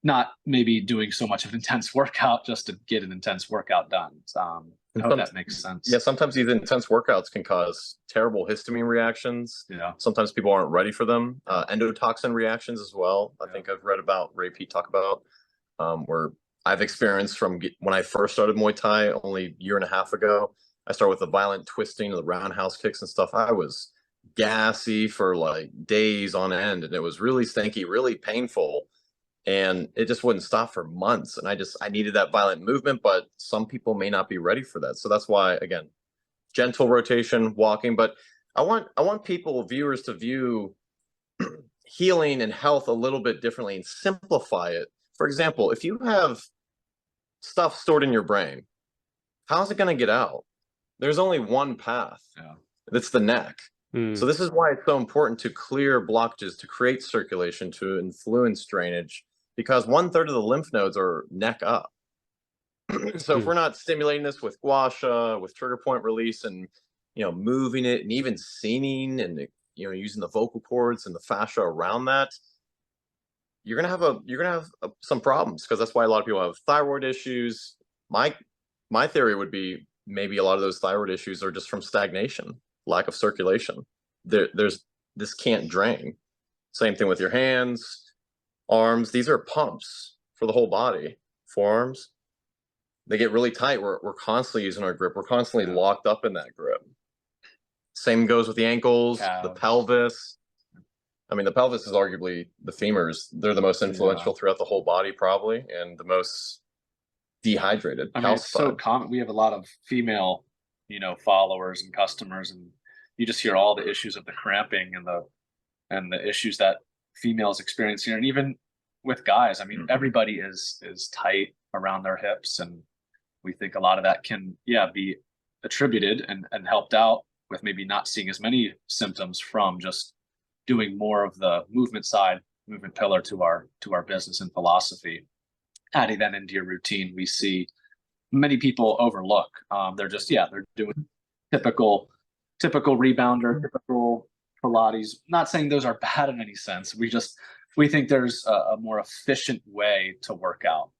not maybe doing so much of intense workout just to get an intense workout done. I hope that makes sense. Yeah, sometimes these intense workouts can cause terrible histamine reactions. Yeah. Sometimes people aren't ready for them. Endotoxin reactions as well. I think I've read about, Ray Pete talk about, where I've experienced from when I first started Muay Thai only a year and a half ago. I started with the violent twisting of the roundhouse kicks and stuff. I was gassy for like days on end, and it was really stinky, really painful. And it just wouldn't stop for months. And I needed that violent movement, but some people may not be ready for that. So that's why, again, gentle rotation, walking. But I want viewers to view healing and health a little bit differently and simplify it. For example, if you have stuff stored in your brain, how's it going to get out? There's only one path. Yeah. That's the neck. So this is why it's so important to clear blockages, to create circulation, to influence drainage, because 1/3 of the lymph nodes are neck up. So if we're not stimulating this with gua sha, with trigger point release, and moving it, and even singing, and using the vocal cords and the fascia around that, you're gonna have some problems, because that's why a lot of people have thyroid issues. My theory would be maybe a lot of those thyroid issues are just from stagnation, lack of circulation. This can't drain. Same thing with your hands, arms. These are pumps for the whole body. Forearms, they get really tight. We're constantly using our grip. We're constantly locked up in that grip. Same goes with the ankles, the pelvis. I mean, the pelvis is arguably the femurs. They're the most influential throughout the whole body, probably, and the most dehydrated. I mean, it's so common. We have a lot of female, followers and customers, and you just hear all the issues of the cramping and the issues that females experience here. And even with guys, I mean, everybody is tight around their hips, and we think a lot of that can, be attributed and helped out with maybe not seeing as many symptoms from just doing more of the movement pillar to our business and philosophy. Adding that into your routine, we see many people overlook. They're doing typical rebounder, typical Pilates. Not saying those are bad in any sense. We think there's a more efficient way to work out,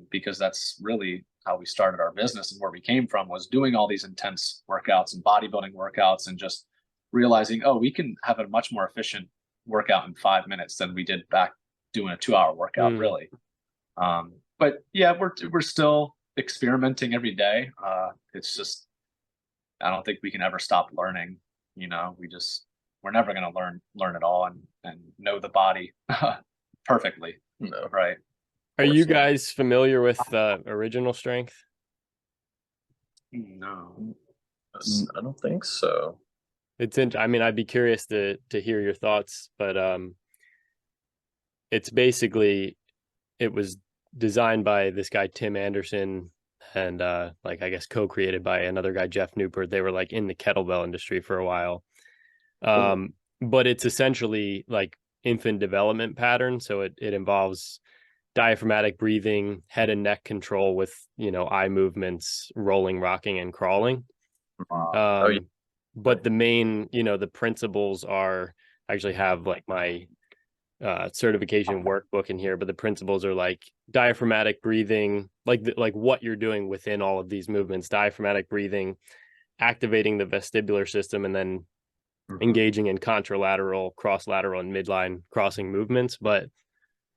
because that's really how we started our business, and where we came from was doing all these intense workouts and bodybuilding workouts, and just realizing, we can have a much more efficient workout in 5 minutes than we did back doing a 2-hour workout, really. But we're still experimenting every day. It's just, I don't think we can ever stop learning. We're never going to learn it all and know the body perfectly. No. Right. Are you course not. guys familiar with original strength? No. I don't think so. I mean, I'd be curious to hear your thoughts, but it's basically, it was designed by this guy Tim Anderson, and like, I guess co-created by another guy, Jeff Newport. They were like in the kettlebell industry for a while. But it's essentially like infant development pattern. So it involves diaphragmatic breathing, head and neck control with, eye movements, rolling, rocking, and crawling. Oh, yeah. But the main, the principles are, I actually have like my certification workbook in here, but the principles are like diaphragmatic breathing, like what you're doing within all of these movements, diaphragmatic breathing, activating the vestibular system, and then engaging in contralateral, cross-lateral, and midline crossing movements. But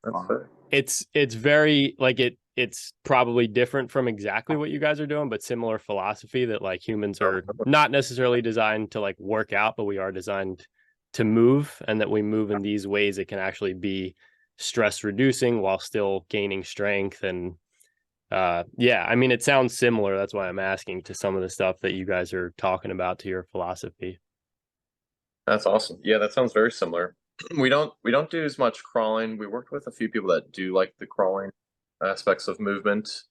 That's fair. it's very like it's probably different from exactly what you guys are doing, but similar philosophy that like humans are not necessarily designed to like work out, but we are designed to move, and that we move in these ways it can actually be stress reducing while still gaining strength. And yeah, I mean, it sounds similar. That's why I'm asking, to some of the stuff that you guys are talking about, to your philosophy. That's awesome. Yeah, that sounds very similar. We don't do as much crawling. We worked with a few people that do like the crawling aspects of movement.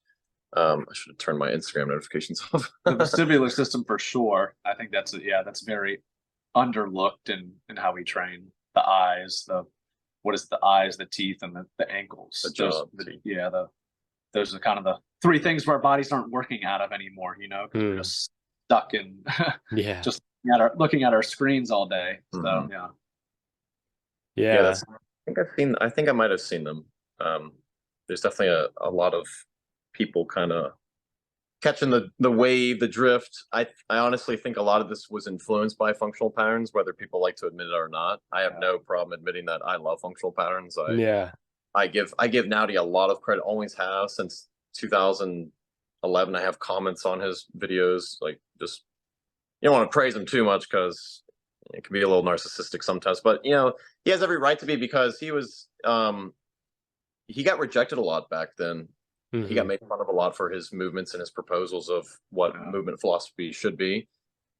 I should have turned my Instagram notifications off. The vestibular system for sure. I think that's very underlooked in how we train. The eyes, the eyes, the teeth, and the ankles. The jaw, those are kind of the three things where our bodies aren't working out of anymore, because we're just stuck in Yeah. just looking at our screens all day. So Yeah. I think I might have seen them. There's definitely a lot of people kind of catching the wave, the drift. I honestly think a lot of this was influenced by functional patterns, whether people like to admit it or not. I have no problem admitting that I love functional patterns. I give Nowdy a lot of credit, always have since 2011. I have comments on his videos, like, just, you don't want to praise him too much because it can be a little narcissistic sometimes, but he has every right to be, because he got rejected a lot back then. He got made fun of a lot for his movements and his proposals of what movement philosophy should be.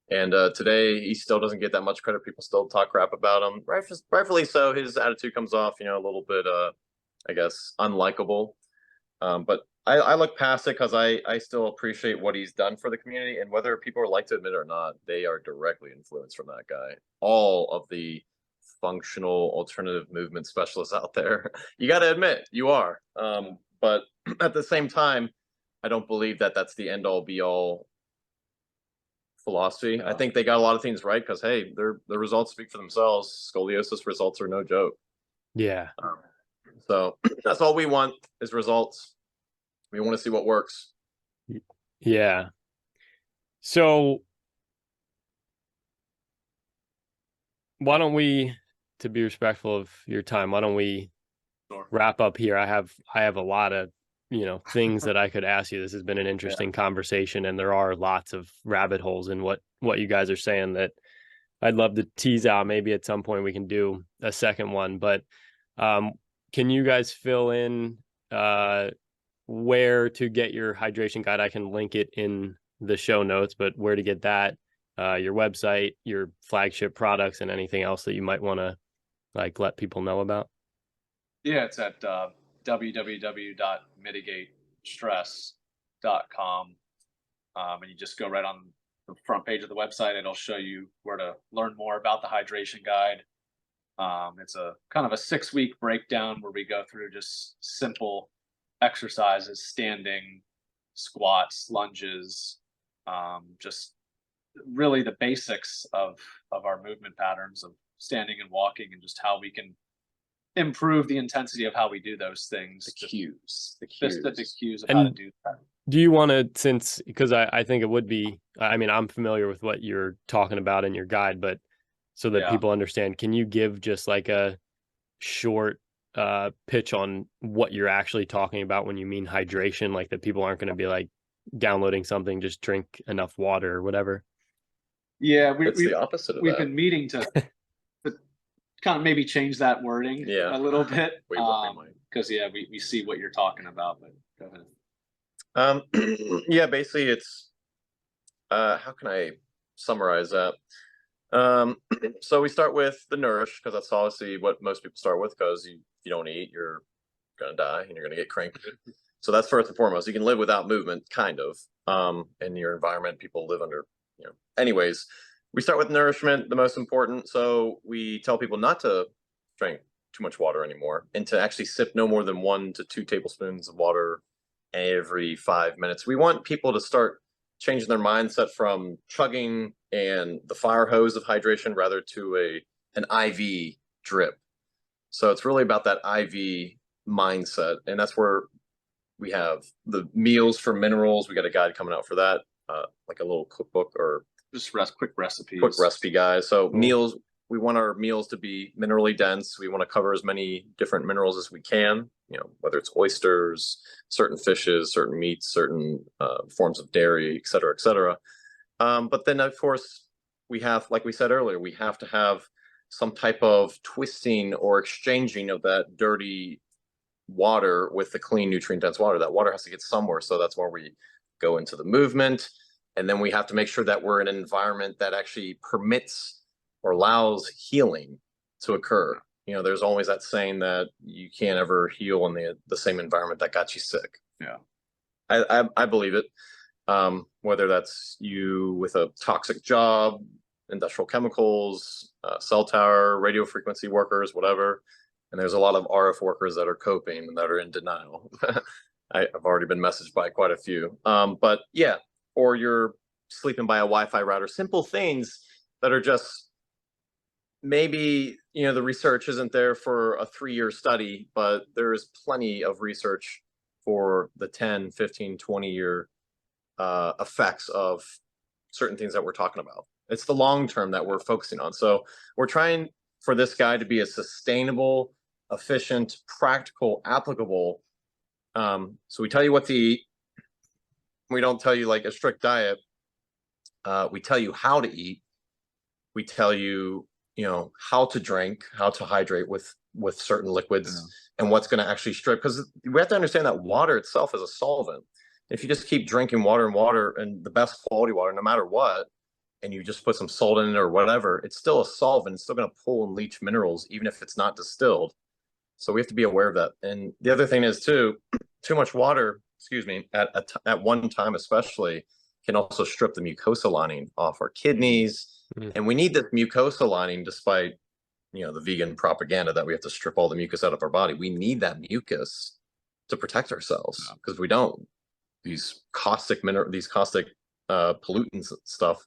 And today he still doesn't get that much credit. People still talk crap about him, rightfully so. His attitude comes off, a little bit, I guess, unlikable. But I look past it because I still appreciate what he's done for the community. And whether people like to admit it or not, they are directly influenced from that guy. All of the functional alternative movement specialists out there, you got to admit, you are. But at the same time, I don't believe that that's the end all be all philosophy. I think they got a lot of things right, because hey, the results speak for themselves. Scoliosis results are no joke. Yeah. So that's all we want, is results. We want to see what works. Yeah. So why don't we, to be respectful of your time, why don't we wrap up here? I have a lot of things that I could ask you. This has been an interesting conversation, and there are lots of rabbit holes in what you guys are saying that I'd love to tease out. Maybe at some point we can do a second one, but can you guys fill in where to get your hydration guide? I can link it in the show notes, but where to get that, your website, your flagship products, and anything else that you might want to like let people know about? Yeah, it's at www.mitigatestress.com. And you just go right on the front page of the website. It'll show you where to learn more about the hydration guide. It's a kind of a 6-week breakdown where we go through just simple exercises, standing, squats, lunges, just really the basics of our movement patterns of standing and walking, and just how we can improve the intensity of how we do those things. The cues of how to do that. Do you want to, because I think it would be, I mean, I'm familiar with what you're talking about in your guide, but so that people understand, can you give just like a short pitch on what you're actually talking about when you mean hydration, like that people aren't going to be like downloading something, just drink enough water or whatever? Yeah, it's the opposite of we've that. been meeting to kind of maybe change that wording Yeah. a little bit. We might. Because we see what you're talking about, but go ahead. Yeah, basically it's how can I summarize that? So we start with the nourish, because that's obviously what most people start with, because you don't eat, you're gonna die and you're gonna get cranky. So that's first and foremost. You can live without movement, kind of, in your environment. People live under, anyways. We start with nourishment, the most important. So we tell people not to drink too much water anymore, and to actually sip no more than 1 to 2 tablespoons of water every 5 minutes. We want people to start changing their mindset from chugging and the fire hose of hydration rather to an IV drip. So it's really about that IV mindset, and that's where we have the meals for minerals. We got a guide coming out for that, like a little cookbook or Just quick recipes. quick recipe guide. So meals, we want our meals to be minerally dense. We want to cover as many different minerals as we can, whether it's oysters, certain fishes, certain meats, certain forms of dairy, et cetera, et cetera. But then, of course, we have, like we said earlier, we have to have some type of twisting or exchanging of that dirty water with the clean, nutrient-dense water. That water has to get somewhere. So that's where we go into the movement. And then we have to make sure that we're in an environment that actually permits or allows healing to occur. There's always that saying that you can't ever heal in the same environment that got you sick. Yeah. I believe it. Whether that's you with a toxic job, industrial chemicals, cell tower, radio frequency workers, whatever. And there's a lot of RF workers that are coping and that are in denial. I've already been messaged by quite a few. But yeah, or you're sleeping by a Wi-Fi router, simple things that are just maybe, the research isn't there for a 3-year study, but there is plenty of research for the 10, 15, 20-year effects of certain things that we're talking about. It's the long term that we're focusing on. So we're trying for this guide to be a sustainable, efficient, practical, applicable. So we tell you what to eat. We don't tell you like a strict diet. We tell you how to eat. We tell you, how to drink, how to hydrate with certain liquids, and what's going to actually strip. Because we have to understand that water itself is a solvent. If you just keep drinking water and the best quality water, no matter what, and you just put some salt in it or whatever, it's still a solvent. It's still going to pull and leach minerals, even if it's not distilled. So we have to be aware of that. And the other thing is too much water, at one time especially, can also strip the mucosa lining off our kidneys. And we need the mucosa lining, despite the vegan propaganda that we have to strip all the mucus out of our body. We need that mucus to protect ourselves, because if we don't, these caustic pollutants stuff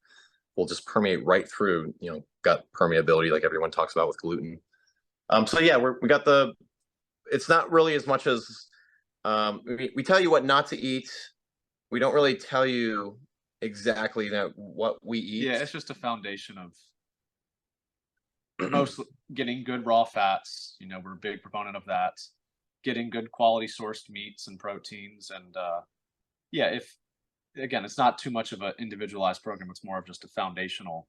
will just permeate right through, gut permeability, like everyone talks about with gluten. So yeah, we got it's not really as much as, we tell you what not to eat. We don't really tell you exactly what we eat. Yeah, it's just a foundation of most getting good raw fats. We're a big proponent of that. Getting good quality sourced meats and proteins, and if again, it's not too much of an individualized program. It's more of just a foundational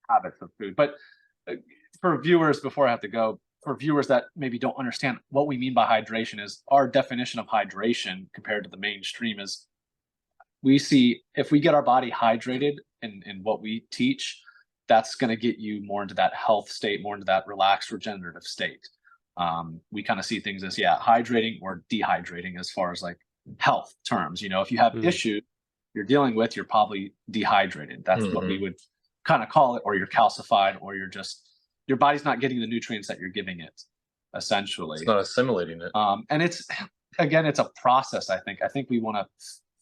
habits of food. But for viewers, before I have to go, for viewers that maybe don't understand what we mean by hydration, is our definition of hydration compared to the mainstream is, we see if we get our body hydrated in what we teach, that's going to get you more into that health state, more into that relaxed regenerative state. We kind of see things as hydrating or dehydrating as far as like health terms. If you have issues you're dealing with, you're probably dehydrated. That's what we would kind of call it, or you're calcified, or your body's not getting the nutrients that you're giving it, essentially. It's not assimilating it. And it's a process. I think we want to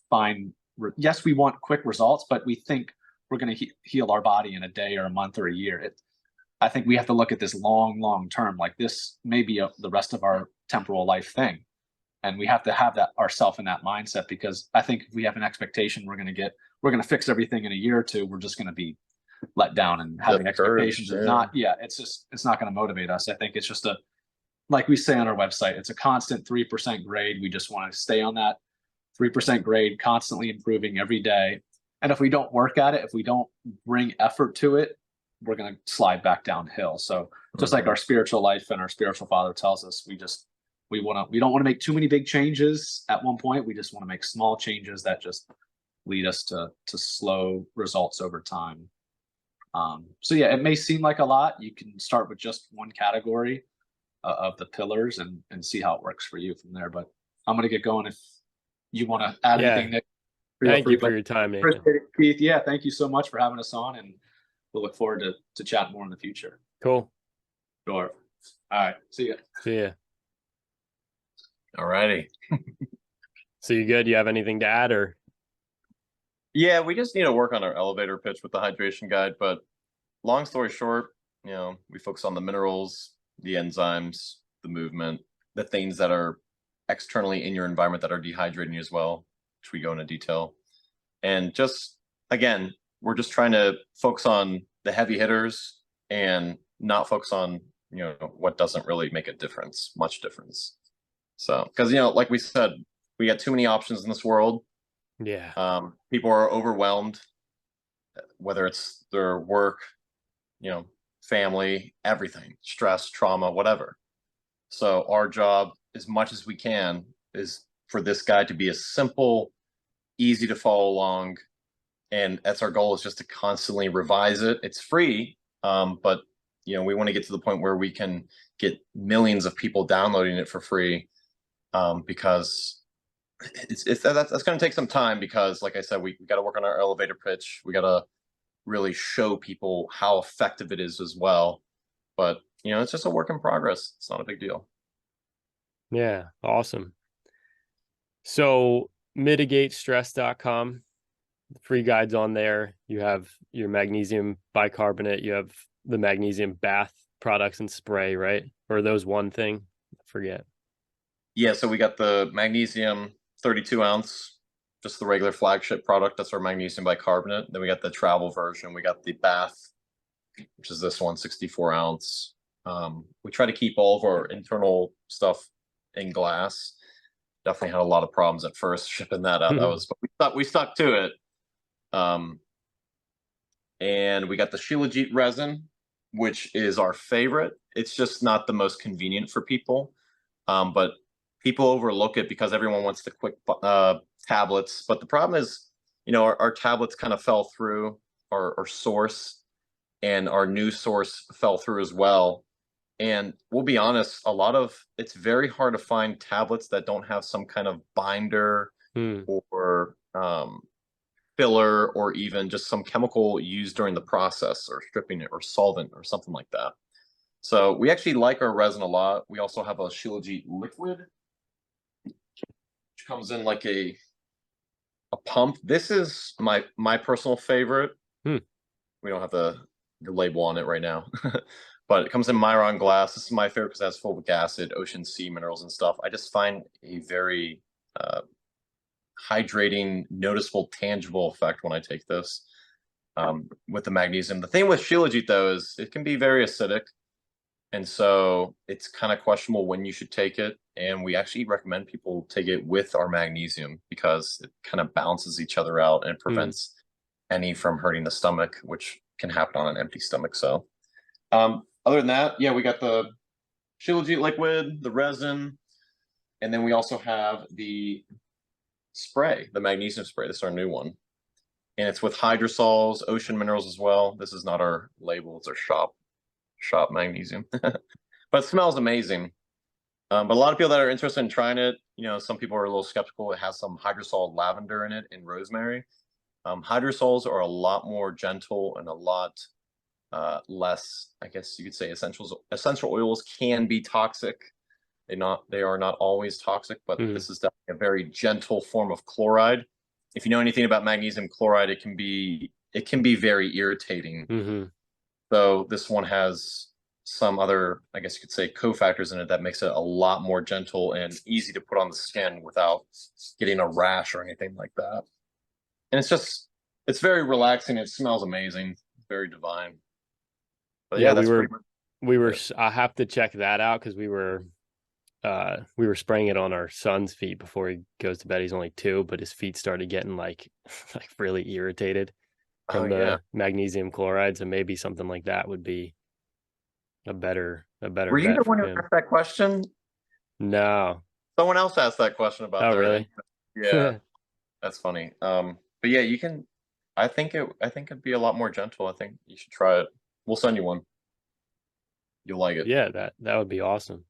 find, yes, we want quick results, but we think we're going to heal our body in a day or a month or a year. I think we have to look at this long term. Like, this may be the rest of our temporal life thing. And we have to have that ourselves in that mindset, because I think if we have an expectation we're going to fix everything in a year or two, we're just going to be let down. And having expectations is not, it's not going to motivate us. I think it's just like we say on our website, it's a constant 3% grade. We just want to stay on that 3% grade, constantly improving every day. And if we don't work at it, if we don't bring effort to it, we're going to slide back downhill. So just like our spiritual life and our spiritual father tells us, we don't want to make too many big changes at one point. We just want to make small changes that just lead us to slow results over time. So yeah, it may seem like a lot. You can start with just one category of the pillars and see how it works for you from there. But I'm going to get going. If you want to add anything, Nick, thank you for your time, Nathan. Appreciate it, Keith. Yeah, thank you so much for having us on, and we'll look forward to chat more in the future. Cool. Sure. All right. See ya. See ya. All righty. So you good? You have anything to add, or? Yeah, we just need to work on our elevator pitch with the hydration guide. But long story short, we focus on the minerals, the enzymes, the movement, the things that are externally in your environment that are dehydrating you as well, which we go into detail. And just, again, we're just trying to focus on the heavy hitters and not focus on, what doesn't really make a difference, much difference. So, because, like we said, we got too many options in this world. Yeah. People are overwhelmed, whether it's their work, family, everything, stress, trauma, whatever. So our job, as much as we can, is for this guide to be as simple, easy to follow along. And that's our goal, is just to constantly revise it. It's free, but we want to get to the point where we can get millions of people downloading it for free, because that's going to take some time, because like I said, we got to work on our elevator pitch. We got to really show people how effective it is as well. But it's just a work in progress. It's not a big deal. Yeah. Awesome. So mitigatestress.com, free guides on there. You have your magnesium bicarbonate. You have the magnesium bath products and spray, right? Or are those one thing? I forget. Yeah. So we got the magnesium 32 ounce, just the regular flagship product. That's our magnesium bicarbonate. Then we got the travel version. We got the bath, which is this one, 64 ounce. We try to keep all of our internal stuff in glass. Definitely had a lot of problems at first shipping that out. But we stuck to it. And we got the Shilajit resin, which is our favorite. It's just not the most convenient for people. But people overlook it because everyone wants the quick tablets. But the problem is, our tablets kind of fell through our source, and our new source fell through as well. And we'll be honest, it's very hard to find tablets that don't have some kind of binder or filler, or even just some chemical used during the process, or stripping it, or solvent, or something like that. So we actually like our resin a lot. We also have a Shilajit liquid, which comes in like a pump. This is my personal favorite. We don't have the label on it right now. But it comes in Myron glass. This is my favorite because it has fulvic acid, ocean sea minerals and stuff. I just find a very hydrating, noticeable, tangible effect when I take this with the magnesium. The thing with Shilajit, though, is it can be very acidic. And so it's kind of questionable when you should take it. And we actually recommend people take it with our magnesium, because it kind of balances each other out and prevents any from hurting the stomach, which can happen on an empty stomach. So other than that, yeah, we got the Shilajit liquid, the resin, and then we also have the spray, the magnesium spray. This is our new one. And it's with hydrosols, ocean minerals as well. This is not our label, it's our shop magnesium. But it smells amazing. But a lot of people that are interested in trying it, some people are a little skeptical. It has some hydrosol lavender in it and rosemary. Hydrosols are a lot more gentle and a lot less, I guess you could say, essential oils can be toxic. They are not always toxic, but this is definitely a very gentle form of chloride. If you know anything about magnesium chloride, it can be very irritating. So this one has some other, I guess you could say, cofactors in it that makes it a lot more gentle and easy to put on the skin without getting a rash or anything like that. And it's very relaxing. It smells amazing. Very divine. But yeah, that's we were. I have to check that out, because we were spraying it on our son's feet before he goes to bed. He's only 2, but his feet started getting like really irritated. from Oh, the yeah. magnesium chloride. So maybe something like that would be a better Were you the bet for one who him. asked that question? No. Someone else asked that question about Oh, their really? Yeah, that's funny. But yeah, you can. I think it'd be a lot more gentle. I think you should try it. We'll send you one. You'll like it. Yeah, that would be awesome.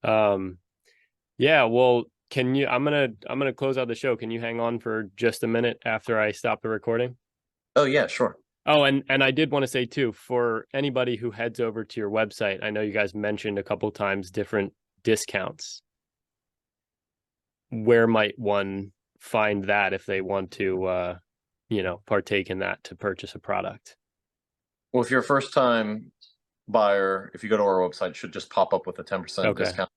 Yeah, well, can you I'm gonna close out the show. Can you hang on for just a minute after I stop the recording? Oh yeah, sure. Oh, and I did want to say too, for anybody who heads over to your website, I know you guys mentioned a couple times different discounts. Where might one find that if they want to partake in that to purchase a product? Well, if you're a first time buyer, if you go to our website, it should just pop up with a 10% Okay. discount.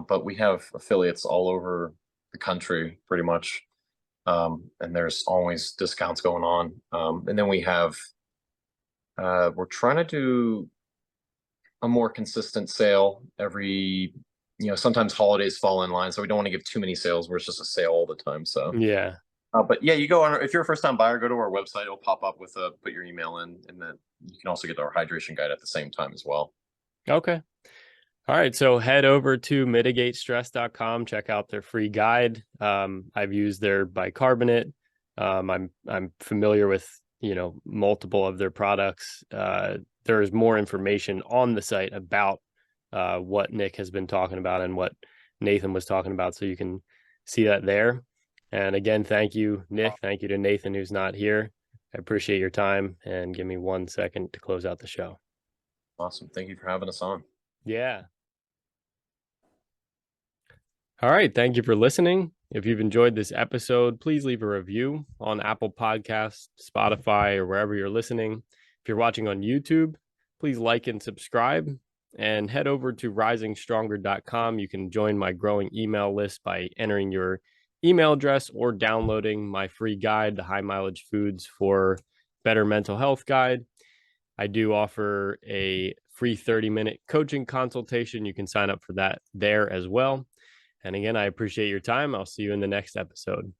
But we have affiliates all over the country pretty much. And there's always discounts going on. And then we have, we're trying to do a more consistent sale every, sometimes holidays fall in line. So we don't want to give too many sales where it's just a sale all the time. So, Yeah. but yeah, you go on, if you're a first time buyer, go to our website, it'll pop up with put your email in, and then you can also get our hydration guide at the same time as well. Okay. All right. So head over to mitigatestress.com, check out their free guide. I've used their bicarbonate. I'm familiar with, multiple of their products. There is more information on the site about what Nick has been talking about and what Nathan was talking about. So you can see that there. And again, thank you, Nick. Thank you to Nathan, who's not here. I appreciate your time, and give me 1 second to close out the show. Awesome. Thank you for having us on. Yeah. All right. Thank you for listening. If you've enjoyed this episode, please leave a review on Apple Podcasts, Spotify, or wherever you're listening. If you're watching on YouTube, please like and subscribe, and head over to risingstronger.com. You can join my growing email list by entering your email address or downloading my free guide, the High Mileage Foods for Better Mental Health Guide. I do offer a free 30-minute coaching consultation. You can sign up for that there as well. And again, I appreciate your time. I'll see you in the next episode.